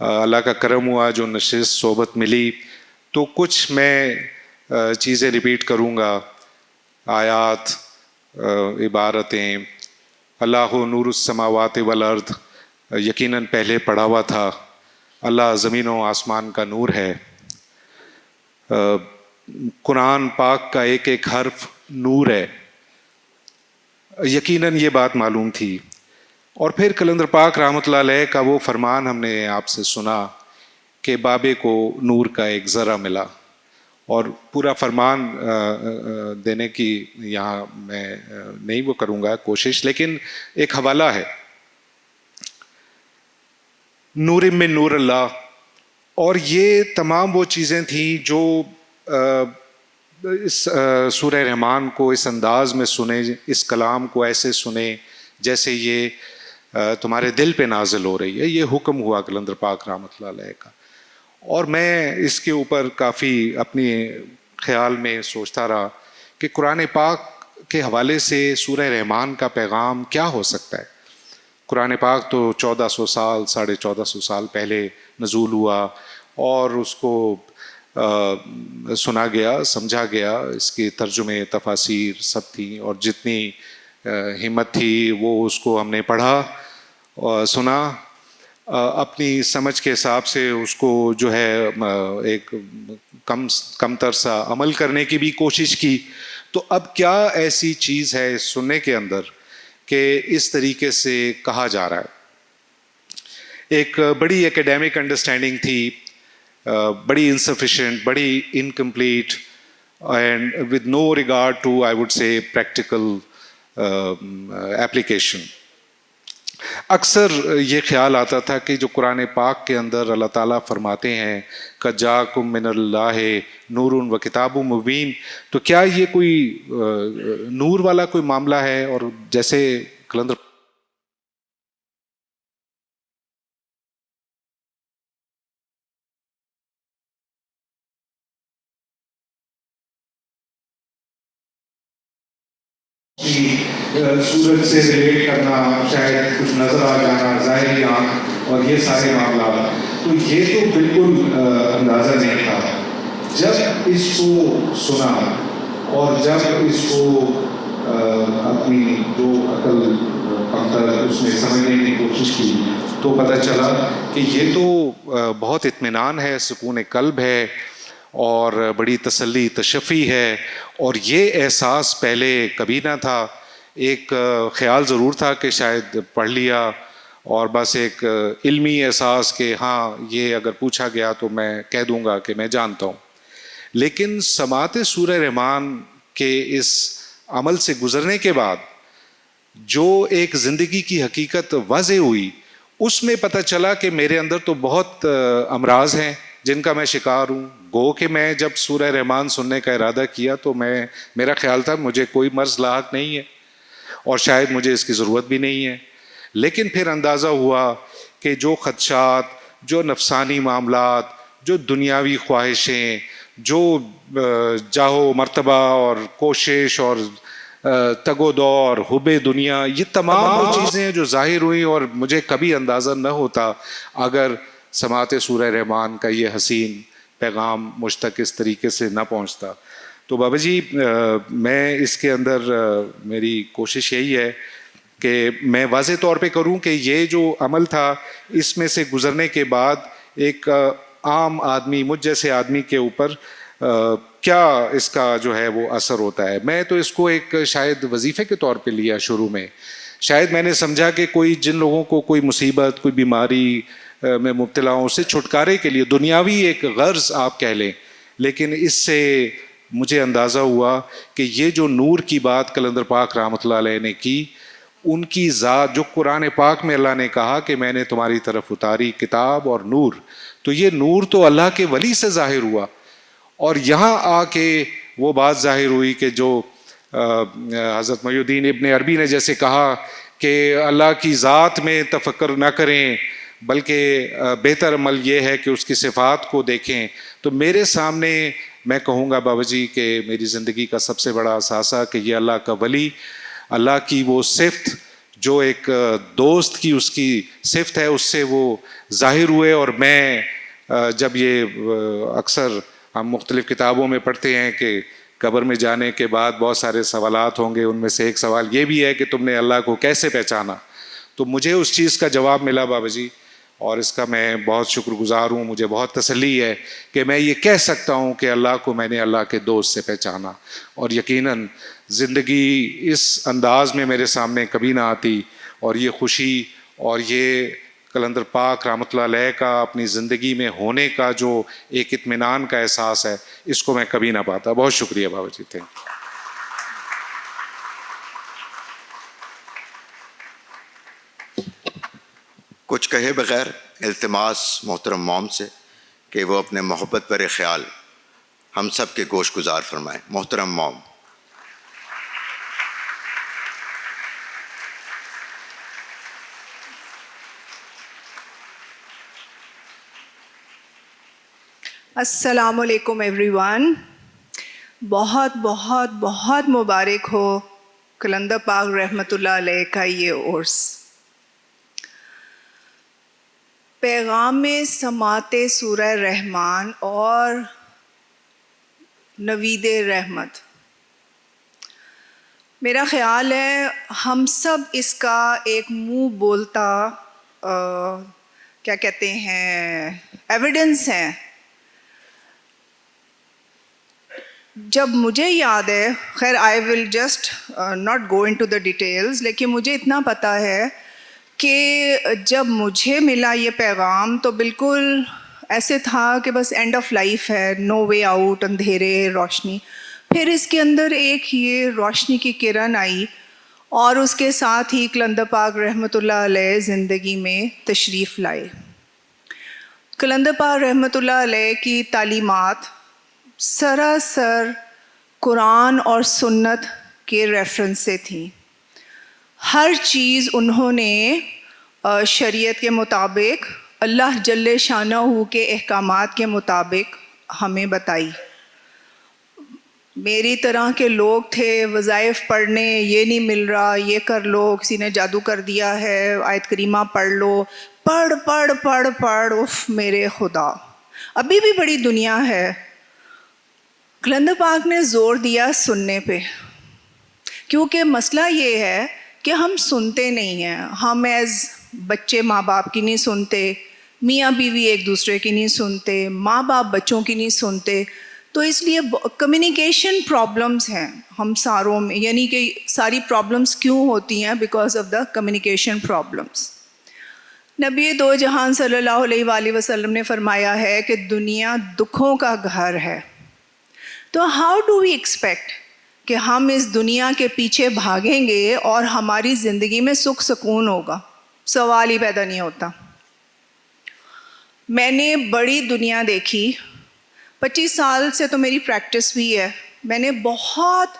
اللہ کا کرم ہوا, جو نشست صحبت ملی, تو کچھ میں چیزیں ریپیٹ کروں گا, آیات, عبارتیں. اللہ نور السماوات والارض یقیناً پہلے پڑھا ہوا تھا, اللہ زمین و آسمان کا نور ہے. قرآن پاک کا ایک ایک حرف نور ہے, یقیناً یہ بات معلوم تھی. اور پھر قلندر پاک رحمۃ اللہ علیہ کا وہ فرمان ہم نے آپ سے سنا کہ بابے کو نور کا ایک ذرہ ملا, اور پورا فرمان دینے کی یہاں میں نہیں وہ کروں گا کوشش, لیکن ایک حوالہ ہے, نور من نور اللہ. اور یہ تمام وہ چیزیں تھیں جو اس سورہ رحمان کو اس انداز میں سنے, اس کلام کو ایسے سنے جیسے یہ تمہارے دل پہ نازل ہو رہی ہے. یہ حکم ہوا قلندر پاک رحمۃ اللہ علیہ کا, اور میں اس کے اوپر کافی اپنی خیال میں سوچتا رہا کہ قرآن پاک کے حوالے سے سورہ رحمان کا پیغام کیا ہو سکتا ہے. قرآن پاک تو 1400 سال 1450 سال پہلے نزول ہوا, اور اس کو سنا گیا, سمجھا گیا, اس کے ترجمے تفاسیر سب تھیں, اور جتنی ہمت تھی وہ اس کو ہم نے پڑھا اور سنا, اپنی سمجھ کے حساب سے اس کو جو ہے ایک کم تر سا عمل کرنے کی بھی کوشش کی. تو اب کیا ایسی چیز ہے اس سننے کے اندر کہ اس طریقے سے کہا جا رہا ہے. ایک بڑی ایکیڈیمک انڈرسٹینڈنگ تھی, بڑی انسفیشینٹ, بڑی incomplete, and with no regard to I would say practical application. اکثر یہ خیال آتا تھا کہ جو قرآن پاک کے اندر اللہ تعالیٰ فرماتے ہیں قَدْ جَاءَكُم مِّنَ اللَّهِ نُورٌ وَكِتَابٌ مُبِينٌ، تو کیا یہ کوئی نور والا کوئی معاملہ ہے؟ اور جیسے قلندر سورج سے ریلیٹ کرنا، شاید کچھ نظر آ جانا، ظاہری آنکھ اور یہ سارے معاملات، تو یہ تو بالکل اندازہ نہیں تھا. جب اس کو سنا اور جب اس کو اپنی جو عقل پختر اس میں سمجھنے کی کوشش کی تو پتہ چلا کہ یہ تو بہت اطمینان ہے، سکون قلب ہے اور بڑی تسلی تشفی ہے. اور یہ احساس پہلے کبھی نہ تھا. ایک خیال ضرور تھا کہ شاید پڑھ لیا اور بس ایک علمی احساس کہ ہاں یہ اگر پوچھا گیا تو میں کہہ دوں گا کہ میں جانتا ہوں. لیکن سماعت سورہ رحمان کے اس عمل سے گزرنے کے بعد جو ایک زندگی کی حقیقت واضح ہوئی، اس میں پتہ چلا کہ میرے اندر تو بہت امراض ہیں جن کا میں شکار ہوں. گو کہ میں جب سورہ رحمان سننے کا ارادہ کیا تو میرا خیال تھا مجھے کوئی مرض لاحق نہیں ہے اور شاید مجھے اس کی ضرورت بھی نہیں ہے. لیکن پھر اندازہ ہوا کہ جو خدشات، جو نفسانی معاملات، جو دنیاوی خواہشیں، جو جاہو مرتبہ اور کوشش اور تگ و دور، حب دنیا، یہ تمام وہ چیزیں جو ظاہر ہوئیں اور مجھے کبھی اندازہ نہ ہوتا اگر سماعت سورہ رحمان کا یہ حسین پیغام مجھ تک اس طریقے سے نہ پہنچتا. تو بابا جی میں اس کے اندر میری کوشش یہی ہے کہ میں واضح طور پہ کروں کہ یہ جو عمل تھا اس میں سے گزرنے کے بعد ایک عام آدمی، مجھ جیسے آدمی کے اوپر کیا اس کا جو ہے وہ اثر ہوتا ہے. میں تو اس کو ایک شاید وظیفے کے طور پہ لیا شروع میں. شاید میں نے سمجھا کہ کوئی جن لوگوں کو کوئی مصیبت، کوئی بیماری میں مبتلا ہوں، اس سے چھٹکارے کے لیے دنیاوی ایک غرض آپ کہہ لیں. لیکن اس سے مجھے اندازہ ہوا کہ یہ جو نور کی بات قلندر پاک رحمۃ اللہ علیہ نے کی، ان کی ذات جو قرآن پاک میں اللہ نے کہا کہ میں نے تمہاری طرف اتاری کتاب اور نور، تو یہ نور تو اللہ کے ولی سے ظاہر ہوا. اور یہاں آ کے وہ بات ظاہر ہوئی کہ جو حضرت محی الدین ابن عربی نے جیسے کہا کہ اللہ کی ذات میں تفکر نہ کریں بلکہ بہتر عمل یہ ہے کہ اس کی صفات کو دیکھیں. تو میرے سامنے میں کہوں گا بابا جی کہ میری زندگی کا سب سے بڑا اثاثہ کہ یہ اللہ کا ولی، اللہ کی وہ صفت جو ایک دوست کی اس کی صفت ہے، اس سے وہ ظاہر ہوئے. اور میں جب یہ اکثر ہم مختلف کتابوں میں پڑھتے ہیں کہ قبر میں جانے کے بعد بہت سارے سوالات ہوں گے، ان میں سے ایک سوال یہ بھی ہے کہ تم نے اللہ کو کیسے پہچانا. تو مجھے اس چیز کا جواب ملا بابا جی، اور اس کا میں بہت شکر گزار ہوں. مجھے بہت تسلی ہے کہ میں یہ کہہ سکتا ہوں کہ اللہ کو میں نے اللہ کے دوست سے پہچانا. اور یقیناً زندگی اس انداز میں میرے سامنے کبھی نہ آتی، اور یہ خوشی اور یہ قلندر پاک رحمۃ اللہ علیہ کا اپنی زندگی میں ہونے کا جو ایک اطمینان کا احساس ہے، اس کو میں کبھی نہ پاتا. بہت شکریہ بابا جی. Thank you. کچھ کہے بغیر التماس محترم موم سے کہ وہ اپنے محبت پر خیال ہم سب کے گوش گزار فرمائیں. محترم موم. السلام علیکم ایوری ون. بہت بہت بہت مبارک ہو قلندر پاک رحمۃ اللہ علیہ کا یہ عرس. پیغام سماعت سورہ رحمان اور نوید رحمت، میرا خیال ہے ہم سب اس کا ایک منہ بولتا کیا کہتے ہیں ایویڈنس ہیں. جب مجھے یاد ہے، خیر I will just not go into the details, لیکن مجھے اتنا پتہ ہے کہ جب مجھے ملا یہ پیغام تو بالکل ایسے تھا کہ بس اینڈ آف لائف ہے، نو وے آؤٹ، اندھیرے، روشنی. پھر اس کے اندر ایک یہ روشنی کی کرن آئی اور اس کے ساتھ ہی قلندر پاک رحمۃ اللہ علیہ زندگی میں تشریف لائے۔ قلندر پاک رحمۃ اللہ علیہ کی تعلیمات سراسر قرآن اور سنت کے ریفرنس سے تھیں۔ ہر چیز انہوں نے شریعت کے مطابق، اللہ جل شانہ کے احکامات کے مطابق ہمیں بتائی۔ میری طرح کے لوگ تھے وظائف پڑھنے، یہ نہیں مل رہا، یہ کر لو، کسی نے جادو کر دیا ہے، آیت کریمہ پڑھ لو، پڑھ پڑھ پڑھ پڑھ، اف میرے خدا۔ ابھی بھی بڑی دنیا ہے۔ قلندر پاک نے زور دیا سننے پہ، کیونکہ مسئلہ یہ ہے کہ ہم سنتے نہیں ہیں۔ ہم ایز بچے ماں باپ کی نہیں سنتے، میاں بیوی ایک دوسرے کی نہیں سنتے، ماں باپ بچوں کی نہیں سنتے، تو اس لیے کمیونیکیشن پرابلمس ہیں ہم ساروں میں۔ یعنی کہ ساری پرابلمس کیوں ہوتی ہیں؟ Because of the communication problems. نبی دو جہان صلی اللہ علیہ وآلہ وسلم نے فرمایا ہے کہ دنیا دکھوں کا گھر ہے۔ تو ہاؤ ڈو وی ایکسپیکٹ کہ ہم اس دنیا کے پیچھے بھاگیں گے اور ہماری زندگی میں سکھ سکون ہوگا؟ سوال ہی پیدا نہیں ہوتا۔ میں نے بڑی دنیا دیکھی، 25 سال سے تو میری پریکٹس بھی ہے۔ میں نے بہت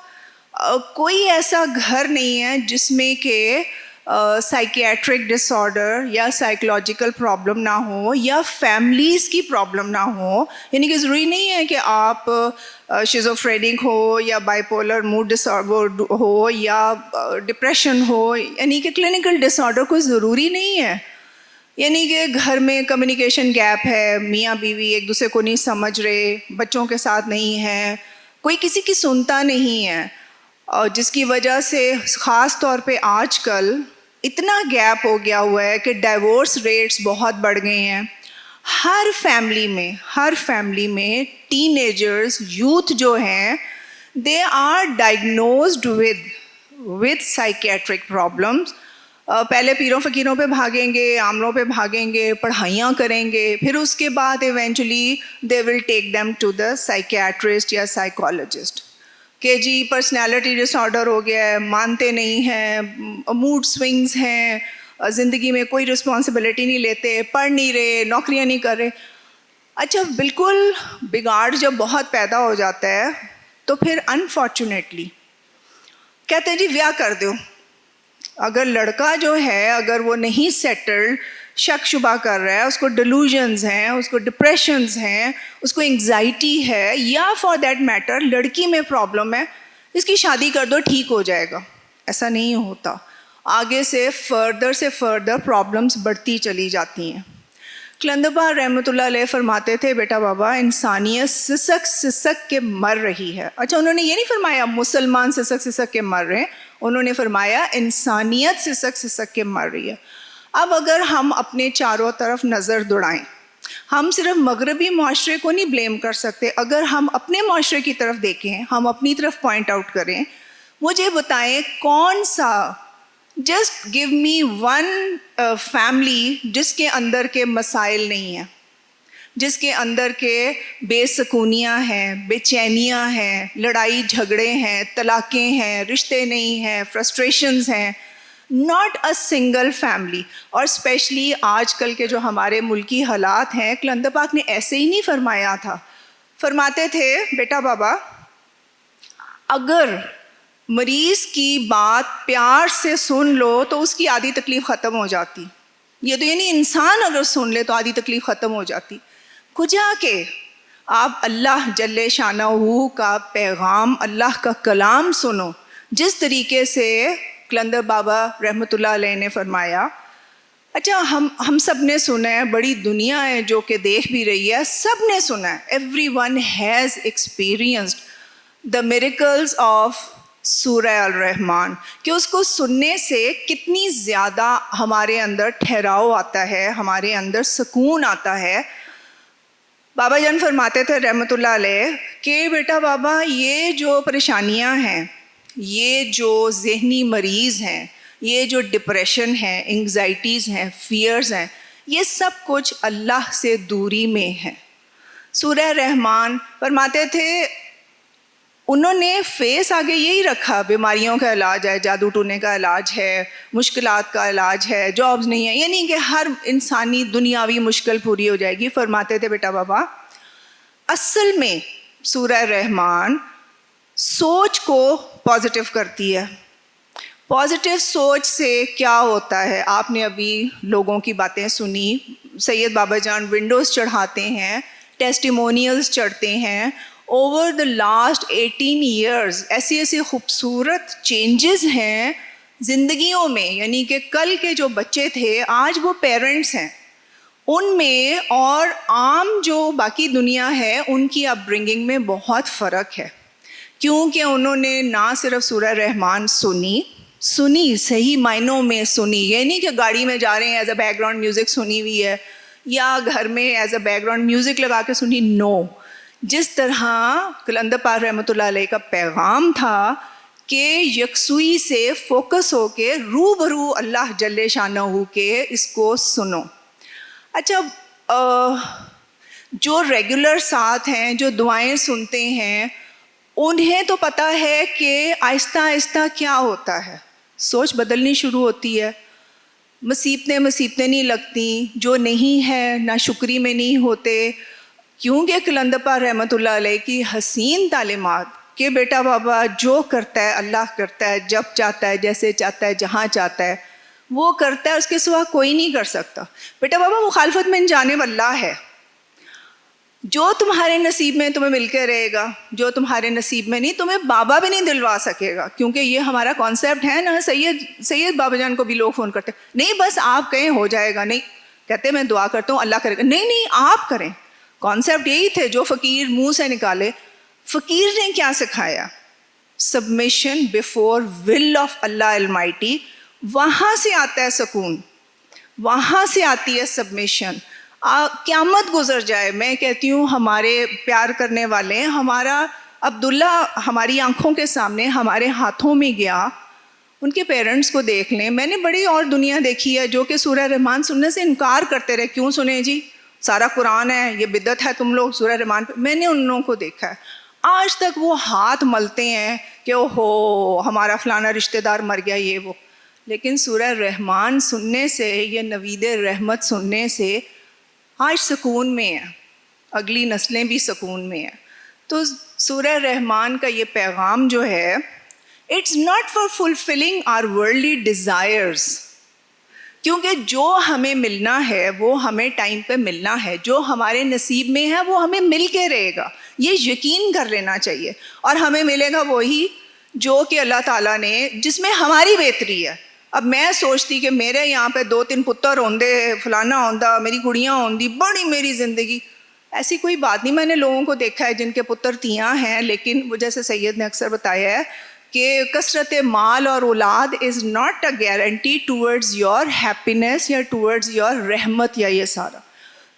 کوئی ایسا گھر نہیں ہے جس میں کہ سائیکیٹرک ڈس آرڈر یا سائیکولوجیکل پرابلم نہ ہو یا فیملیز کی پرابلم نہ ہو۔ یعنی کہ ضروری نہیں ہے کہ آپ شیزوفرینک ہو یا bipolar mood disorder ہو یا ڈپریشن ہو، یعنی کہ کلینکل ڈس آرڈر کوئی ضروری نہیں ہے۔ یعنی کہ گھر میں کمیونیکیشن گیپ ہے، میاں بیوی ایک دوسرے کو نہیں سمجھ رہے، بچوں کے ساتھ نہیں ہے، کوئی کسی کی سنتا نہیں ہے، اور جس کی وجہ سے خاص طور پہ آج کل اتنا گیپ ہو گیا ہوا ہے کہ ڈائیورس ریٹس بہت بڑھ گئے ہیں۔ ہر فیملی میں ٹین ایجرز، یوتھ جو ہیں، they are diagnosed with psychiatric problems. پہلے پیروں فقیروں پہ بھاگیں گے، عاملوں پہ بھاگیں گے، پڑھائیاں کریں گے، پھر اس کے بعد eventually they will take them to the psychiatrist یا سائیکالوجسٹ کہ جی پرسنالٹی ڈس آرڈر ہو گیا ہے، مانتے نہیں ہیں، موڈ سوئنگز ہیں، زندگی میں کوئی رسپانسبلٹی نہیں لیتے، پڑھ نہیں رہے، نوکریاں نہیں کر رہے۔ اچھا، بالکل بگاڑ جب بہت پیدا ہو جاتا ہے تو پھر انفارچونیٹلی کہتے ہیں جی بیاہ کر دو۔ اگر لڑکا جو ہے اگر وہ نہیں سیٹلڈ، شک شبہ کر رہا ہے، اس کو ڈیلوژنز ہیں، اس کو ڈپریشنز ہیں، اس کو انگزائٹی ہے، یا فار دیٹ میٹر لڑکی میں پرابلم ہے، اس کی شادی کر دو ٹھیک ہو جائے گا۔ ایسا نہیں ہوتا، آگے سے فردر پرابلمس بڑھتی چلی جاتی ہیں۔ قلندر پاک رحمۃ اللہ علیہ فرماتے تھے بیٹا بابا انسانیت سسک سسک کے مر رہی ہے۔ اچھا، انہوں نے یہ نہیں فرمایا مسلمان سسک سسک کے مر رہے ہیں، انہوں نے فرمایا انسانیت سسک سسک کے مر رہی ہے۔ اب اگر ہم اپنے چاروں طرف نظر دوڑائیں، ہم صرف مغربی معاشرے کو نہیں بلیم کر سکتے، اگر ہم اپنے معاشرے کی طرف دیکھیں، ہم اپنی طرف پوائنٹ آؤٹ کریں، مجھے بتائیں کون سا، جسٹ گیو می ون فیملی جس کے اندر کے مسائل نہیں ہیں، جس کے اندر کے بے سکونیاں ہیں، بے چینیاں ہیں، لڑائی جھگڑے ہیں، طلاقیں ہیں، رشتے نہیں ہیں، فرسٹریشنز ہیں۔ Not a single family. اور اسپیشلی آج کل کے جو ہمارے ملکی حالات ہیں، قلندر پاک نے ایسے ہی نہیں فرمایا تھا، فرماتے تھے بیٹا بابا اگر مریض کی بات پیار سے سن لو تو اس کی آدھی تکلیف ختم ہو جاتی۔ یہ تو یعنی انسان اگر سن لے تو آدھی تکلیف ختم ہو جاتی۔ کجا کہ آپ اللہ جل شانہ کا پیغام، اللہ کا کلام سنو، جس طریقے سے قلندر بابا رحمۃ اللہ علیہ نے فرمایا۔ اچھا، ہم سب نے سنا ہے، بڑی دنیا ہے جو کہ دیکھ بھی رہی ہے، سب نے سنا ہے، every one has experienced the miracles of سورہ الرحمن، کہ اس کو سننے سے کتنی زیادہ ہمارے اندر ٹھہراؤ آتا ہے، ہمارے اندر سکون آتا ہے۔ بابا جان فرماتے تھے رحمۃ اللہ علیہ کہ بیٹا بابا یہ جو پریشانیاں ہیں، یہ جو ذہنی مریض ہیں، یہ جو ڈپریشن ہے، انگزائٹیز ہیں، فیئرز ہیں، یہ سب کچھ اللہ سے دوری میں ہے۔ سورہ رحمان فرماتے تھے انہوں نے فیس آگے یہی رکھا، بیماریوں کا علاج ہے، جادو ٹونے کا علاج ہے، مشکلات کا علاج ہے، جابز نہیں ہے، یعنی کہ ہر انسانی دنیاوی مشکل پوری ہو جائے گی. فرماتے تھے بیٹا بابا اصل میں سورہ رحمان سوچ کو پازیٹیو کرتی ہے. پازیٹیو سوچ سے کیا ہوتا ہے؟ آپ نے ابھی لوگوں کی باتیں سنی. سید بابا جان ونڈوز چڑھاتے ہیں، ٹیسٹیمونیلز چڑھتے ہیں. اوور دا لاسٹ 18 ایئرز ایسی ایسی خوبصورت چینجز ہیں زندگیوں میں، یعنی کہ کل کے جو بچے تھے آج وہ پیرنٹس ہیں ان میں، اور عام جو باقی دنیا ہے ان کی اپ برنگنگ میں بہت فرق ہے. کیونکہ انہوں نے نہ صرف سورہ رحمان سنی صحیح معنوں میں سنی، یہ نہیں کہ گاڑی میں جا رہے ہیں as a background music سنی ہوئی ہے یا گھر میں as a background music لگا کے سنی. نو، جس طرح قلندر پاک رحمۃ اللہ علیہ کا پیغام تھا کہ یکسوئی سے فوکس ہو کے روبرو اللہ جل شانہ کے اس کو سنو. اچھا، جو ریگولر ساتھ ہیں، جو دعائیں سنتے ہیں، انہیں تو پتہ ہے کہ آہستہ آہستہ کیا ہوتا ہے، سوچ بدلنی شروع ہوتی ہے. مصیبتیں نہیں لگتی، جو نہیں ہے نہ شکری میں نہیں ہوتے. کیونکہ قلندر پاک رحمۃ اللہ علیہ کی حسین تعلیمات کہ بیٹا بابا جو کرتا ہے اللہ کرتا ہے، جب چاہتا ہے، جیسے چاہتا ہے، جہاں چاہتا ہے وہ کرتا ہے، اس کے سوا کوئی نہیں کر سکتا. بیٹا بابا مخالفت میں جانب اللہ ہے. جو تمہارے نصیب میں تمہیں مل کے رہے گا، جو تمہارے نصیب میں نہیں تمہیں بابا بھی نہیں دلوا سکے گا. کیونکہ یہ ہمارا کانسیپٹ ہے نا. سید بابا جان کو بھی لوگ فون کرتے نہیں بس آپ کہیں ہو جائے گا، نہیں کہتے میں دعا کرتا ہوں اللہ کرے گا، نہیں آپ کریں. کانسیپٹ یہی تھے جو فقیر منہ سے نکالے. فقیر نے کیا سکھایا؟ Submission before will of Allah almighty. وہاں سے آتا ہے سکون، وہاں سے آتی ہے سبمیشن. قیامت گزر جائے، میں کہتی ہوں ہمارے پیار کرنے والے، ہمارا عبداللہ ہماری آنکھوں کے سامنے ہمارے ہاتھوں میں گیا، ان کے پیرنٹس کو دیکھ لیں. میں نے بڑی اور دنیا دیکھی ہے جو کہ سورہ رحمان سننے سے انکار کرتے رہے. کیوں سنیں جی، سارا قرآن ہے، یہ بدعت ہے، تم لوگ سورہ رحمان پہ. میں نے ان لوگوں کو دیکھا ہے آج تک وہ ہاتھ ملتے ہیں کہ اوہو ہمارا فلانا رشتہ دار مر گیا یہ وہ. لیکن سورہ رحمان سننے سے، یہ نوید رحمت سننے سے آج سکون میں ہیں، اگلی نسلیں بھی سکون میں ہیں. تو سورہ رحمان کا یہ پیغام جو ہے، it's not for fulfilling or worldly desires. کیونکہ جو ہمیں ملنا ہے وہ ہمیں ٹائم پہ ملنا ہے، جو ہمارے نصیب میں ہے وہ ہمیں مل کے رہے گا، یہ یقین کر لینا چاہیے. اور ہمیں ملے گا وہی جو کہ اللہ تعالیٰ نے، جس میں ہماری بہتری ہے. اب میں سوچتی کہ میرے یہاں پہ 2-3 پتر ہوندے، فلانا ہوندا، میری گڑیاں ہوندی، بڑی میری زندگی. ایسی کوئی بات نہیں. میں نے لوگوں کو دیکھا ہے جن کے پتر تیاں ہیں، لیکن وہ جیسے سید نے اکثر بتایا ہے کہ کثرت مال اور اولاد is not a guarantee towards your happiness یا ٹورڈز یور رحمت یا یہ سارا.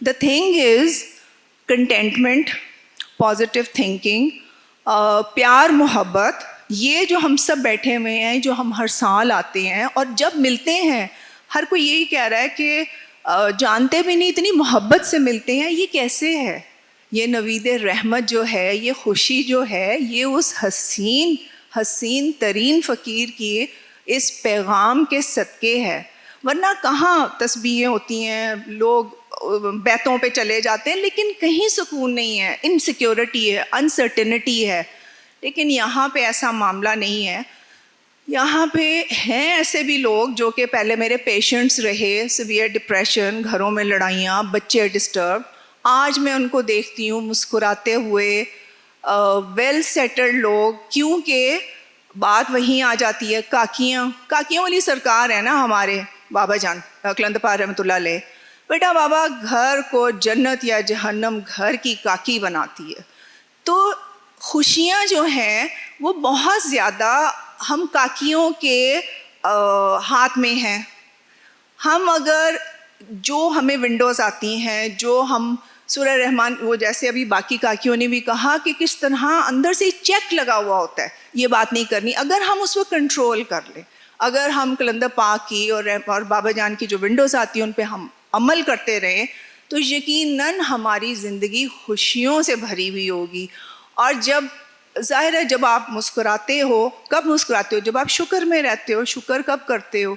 The thing is contentment, positive thinking, پیار محبت. یہ جو ہم سب بیٹھے ہوئے ہیں، جو ہم ہر سال آتے ہیں اور جب ملتے ہیں ہر کوئی یہی کہہ رہا ہے کہ جانتے بھی نہیں اتنی محبت سے ملتے ہیں. یہ کیسے ہے؟ یہ نوید رحمت جو ہے، یہ خوشی جو ہے، یہ اس حسین ترین فقیر کی اس پیغام کے صدقے ہے. ورنہ کہاں تسبیحیں ہوتی ہیں، لوگ بیتوں پہ چلے جاتے ہیں لیکن کہیں سکون نہیں ہے، انسیکیورٹی ہے، انسرٹنٹی ہے. لیکن یہاں پہ ایسا معاملہ نہیں ہے. یہاں پہ ہیں ایسے بھی لوگ جو کہ پہلے میرے پیشنٹس رہے، سیویئر ڈپریشن، گھروں میں لڑائیاں، بچے ڈسٹرب. آج میں ان کو دیکھتی ہوں مسکراتے ہوئے، ویل سیٹلڈ لوگ. کیونکہ بات وہیں آ جاتی ہے، کاکیوں والی سرکار ہے نا ہمارے بابا جان قلندر پاک رحمۃ اللہ علیہ. بیٹا بابا گھر کو جنت یا جہنم گھر کی کاکی بناتی ہے. تو خوشیاں جو ہیں وہ بہت زیادہ ہم کاکیوں کے ہاتھ میں ہیں. ہم اگر جو ہمیں ونڈوز آتی ہیں، جو ہم سورہ رحمان، وہ جیسے ابھی باقی کاکیوں نے بھی کہا کہ کس طرح اندر سے چیک لگا ہوا ہوتا ہے، یہ بات نہیں کرنی. اگر ہم اس کو کنٹرول کر لیں، اگر ہم قلندر پاک کی اور بابا جان کی جو ونڈوز آتی ہیں ان پہ ہم عمل کرتے رہیں، تو یقیناً ہماری زندگی خوشیوں سے بھری ہوئی ہوگی. اور جب ظاہر ہے جب آپ مسکراتے ہو، کب مسکراتے ہو؟ جب آپ شکر میں رہتے ہو. شکر کب کرتے ہو؟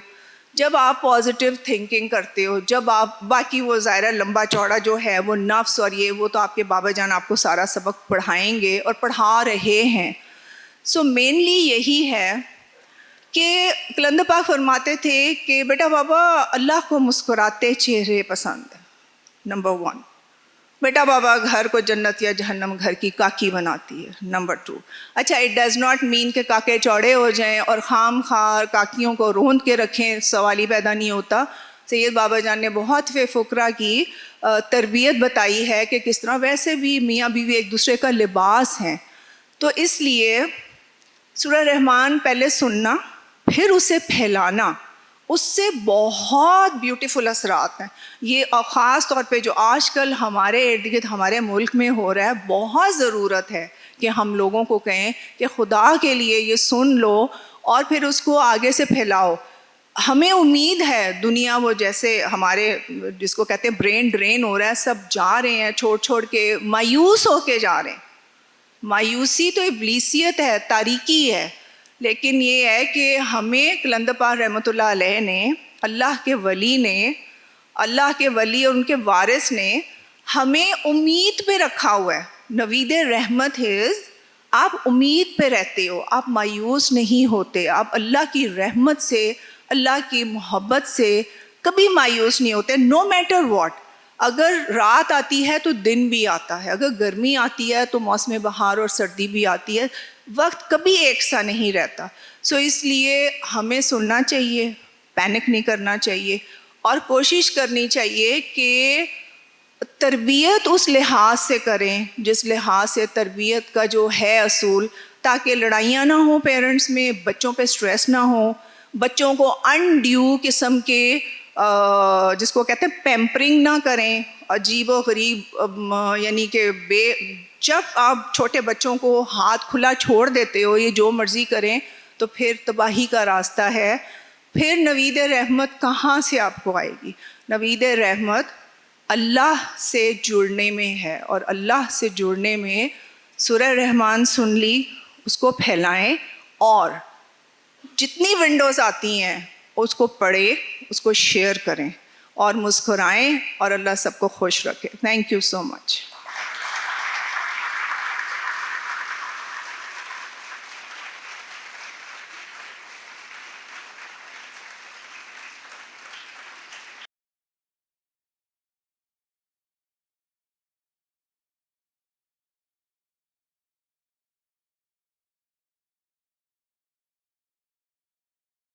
جب آپ پازیٹیو تھنکنگ کرتے ہو، جب آپ باقی وہ ظاہر لمبا چوڑا جو ہے وہ نفس اور یہ وہ تو آپ کے بابا جان آپ کو سارا سبق پڑھائیں گے اور پڑھا رہے ہیں. سو مینلی یہی ہے کہ کلندر پاک فرماتے تھے کہ بیٹا بابا اللہ کو مسکراتے چہرے پسند ہے. نمبر 1. بیٹا بابا گھر کو جنت یا جہنم گھر کی کاکی بناتی ہے. نمبر 2. اچھا اٹ ڈز ناٹ مین کہ کاکے چوڑے ہو جائیں اور خام خواہ کاکیوں کو روند کے رکھیں، سوال ہی پیدا نہیں ہوتا. سید بابا جان نے بہت فقرہ کی تربیت بتائی ہے کہ کس طرح، ویسے بھی میاں بیوی ایک دوسرے کا لباس ہیں. تو اس لیے سورہ رحمان پہلے سننا پھر اسے پھیلانا، اس سے بہت بیوٹیفل اثرات ہیں. یہ خاص طور پہ جو آج کل ہمارے ارد گرد ہمارے ملک میں ہو رہا ہے، بہت ضرورت ہے کہ ہم لوگوں کو کہیں کہ خدا کے لیے یہ سن لو اور پھر اس کو آگے سے پھیلاؤ. ہمیں امید ہے دنیا وہ جیسے ہمارے جس کو کہتے ہیں برین ڈرین ہو رہا ہے، سب جا رہے ہیں چھوڑ کے، مایوس ہو کے جا رہے ہیں. مایوسی تو ابلیسیت ہے، تاریکی ہے. لیکن یہ ہے کہ ہمیں کلندر پاک رحمۃ اللہ علیہ نے، اللہ کے ولی اور ان کے وارث نے ہمیں امید پہ رکھا ہوا ہے. نوید رحمت آپ امید پہ رہتے ہو، آپ مایوس نہیں ہوتے، آپ اللہ کی رحمت سے، اللہ کی محبت سے کبھی مایوس نہیں ہوتے. No matter what. اگر رات آتی ہے تو دن بھی آتا ہے، اگر گرمی آتی ہے تو موسم بہار اور سردی بھی آتی ہے. وقت کبھی ایک سا نہیں رہتا. سو اس لیے ہمیں سننا چاہیے، پینک نہیں کرنا چاہیے اور کوشش کرنی چاہیے کہ تربیت اس لحاظ سے کریں جس لحاظ سے تربیت کا جو ہے اصول، تاکہ لڑائیاں نہ ہوں پیرنٹس میں، بچوں پہ سٹریس نہ ہو، بچوں کو انڈیو قسم کے جس کو کہتے ہیں پیمپرنگ نہ کریں، عجیب و غریب یعنی کہ جب آپ چھوٹے بچوں کو ہاتھ کھلا چھوڑ دیتے ہو یہ جو مرضی کریں تو پھر تباہی کا راستہ ہے. پھر نوید رحمت کہاں سے آپ کو آئے گی؟ نوید رحمت اللہ سے جڑنے میں ہے، اور اللہ سے جڑنے میں سورہ رحمان سن لی، اس کو پھیلائیں اور جتنی ونڈوز آتی ہیں اس کو پڑھیں، اس کو شیئر کریں اور مسکرائیں، اور اللہ سب کو خوش رکھے. Thank you so much.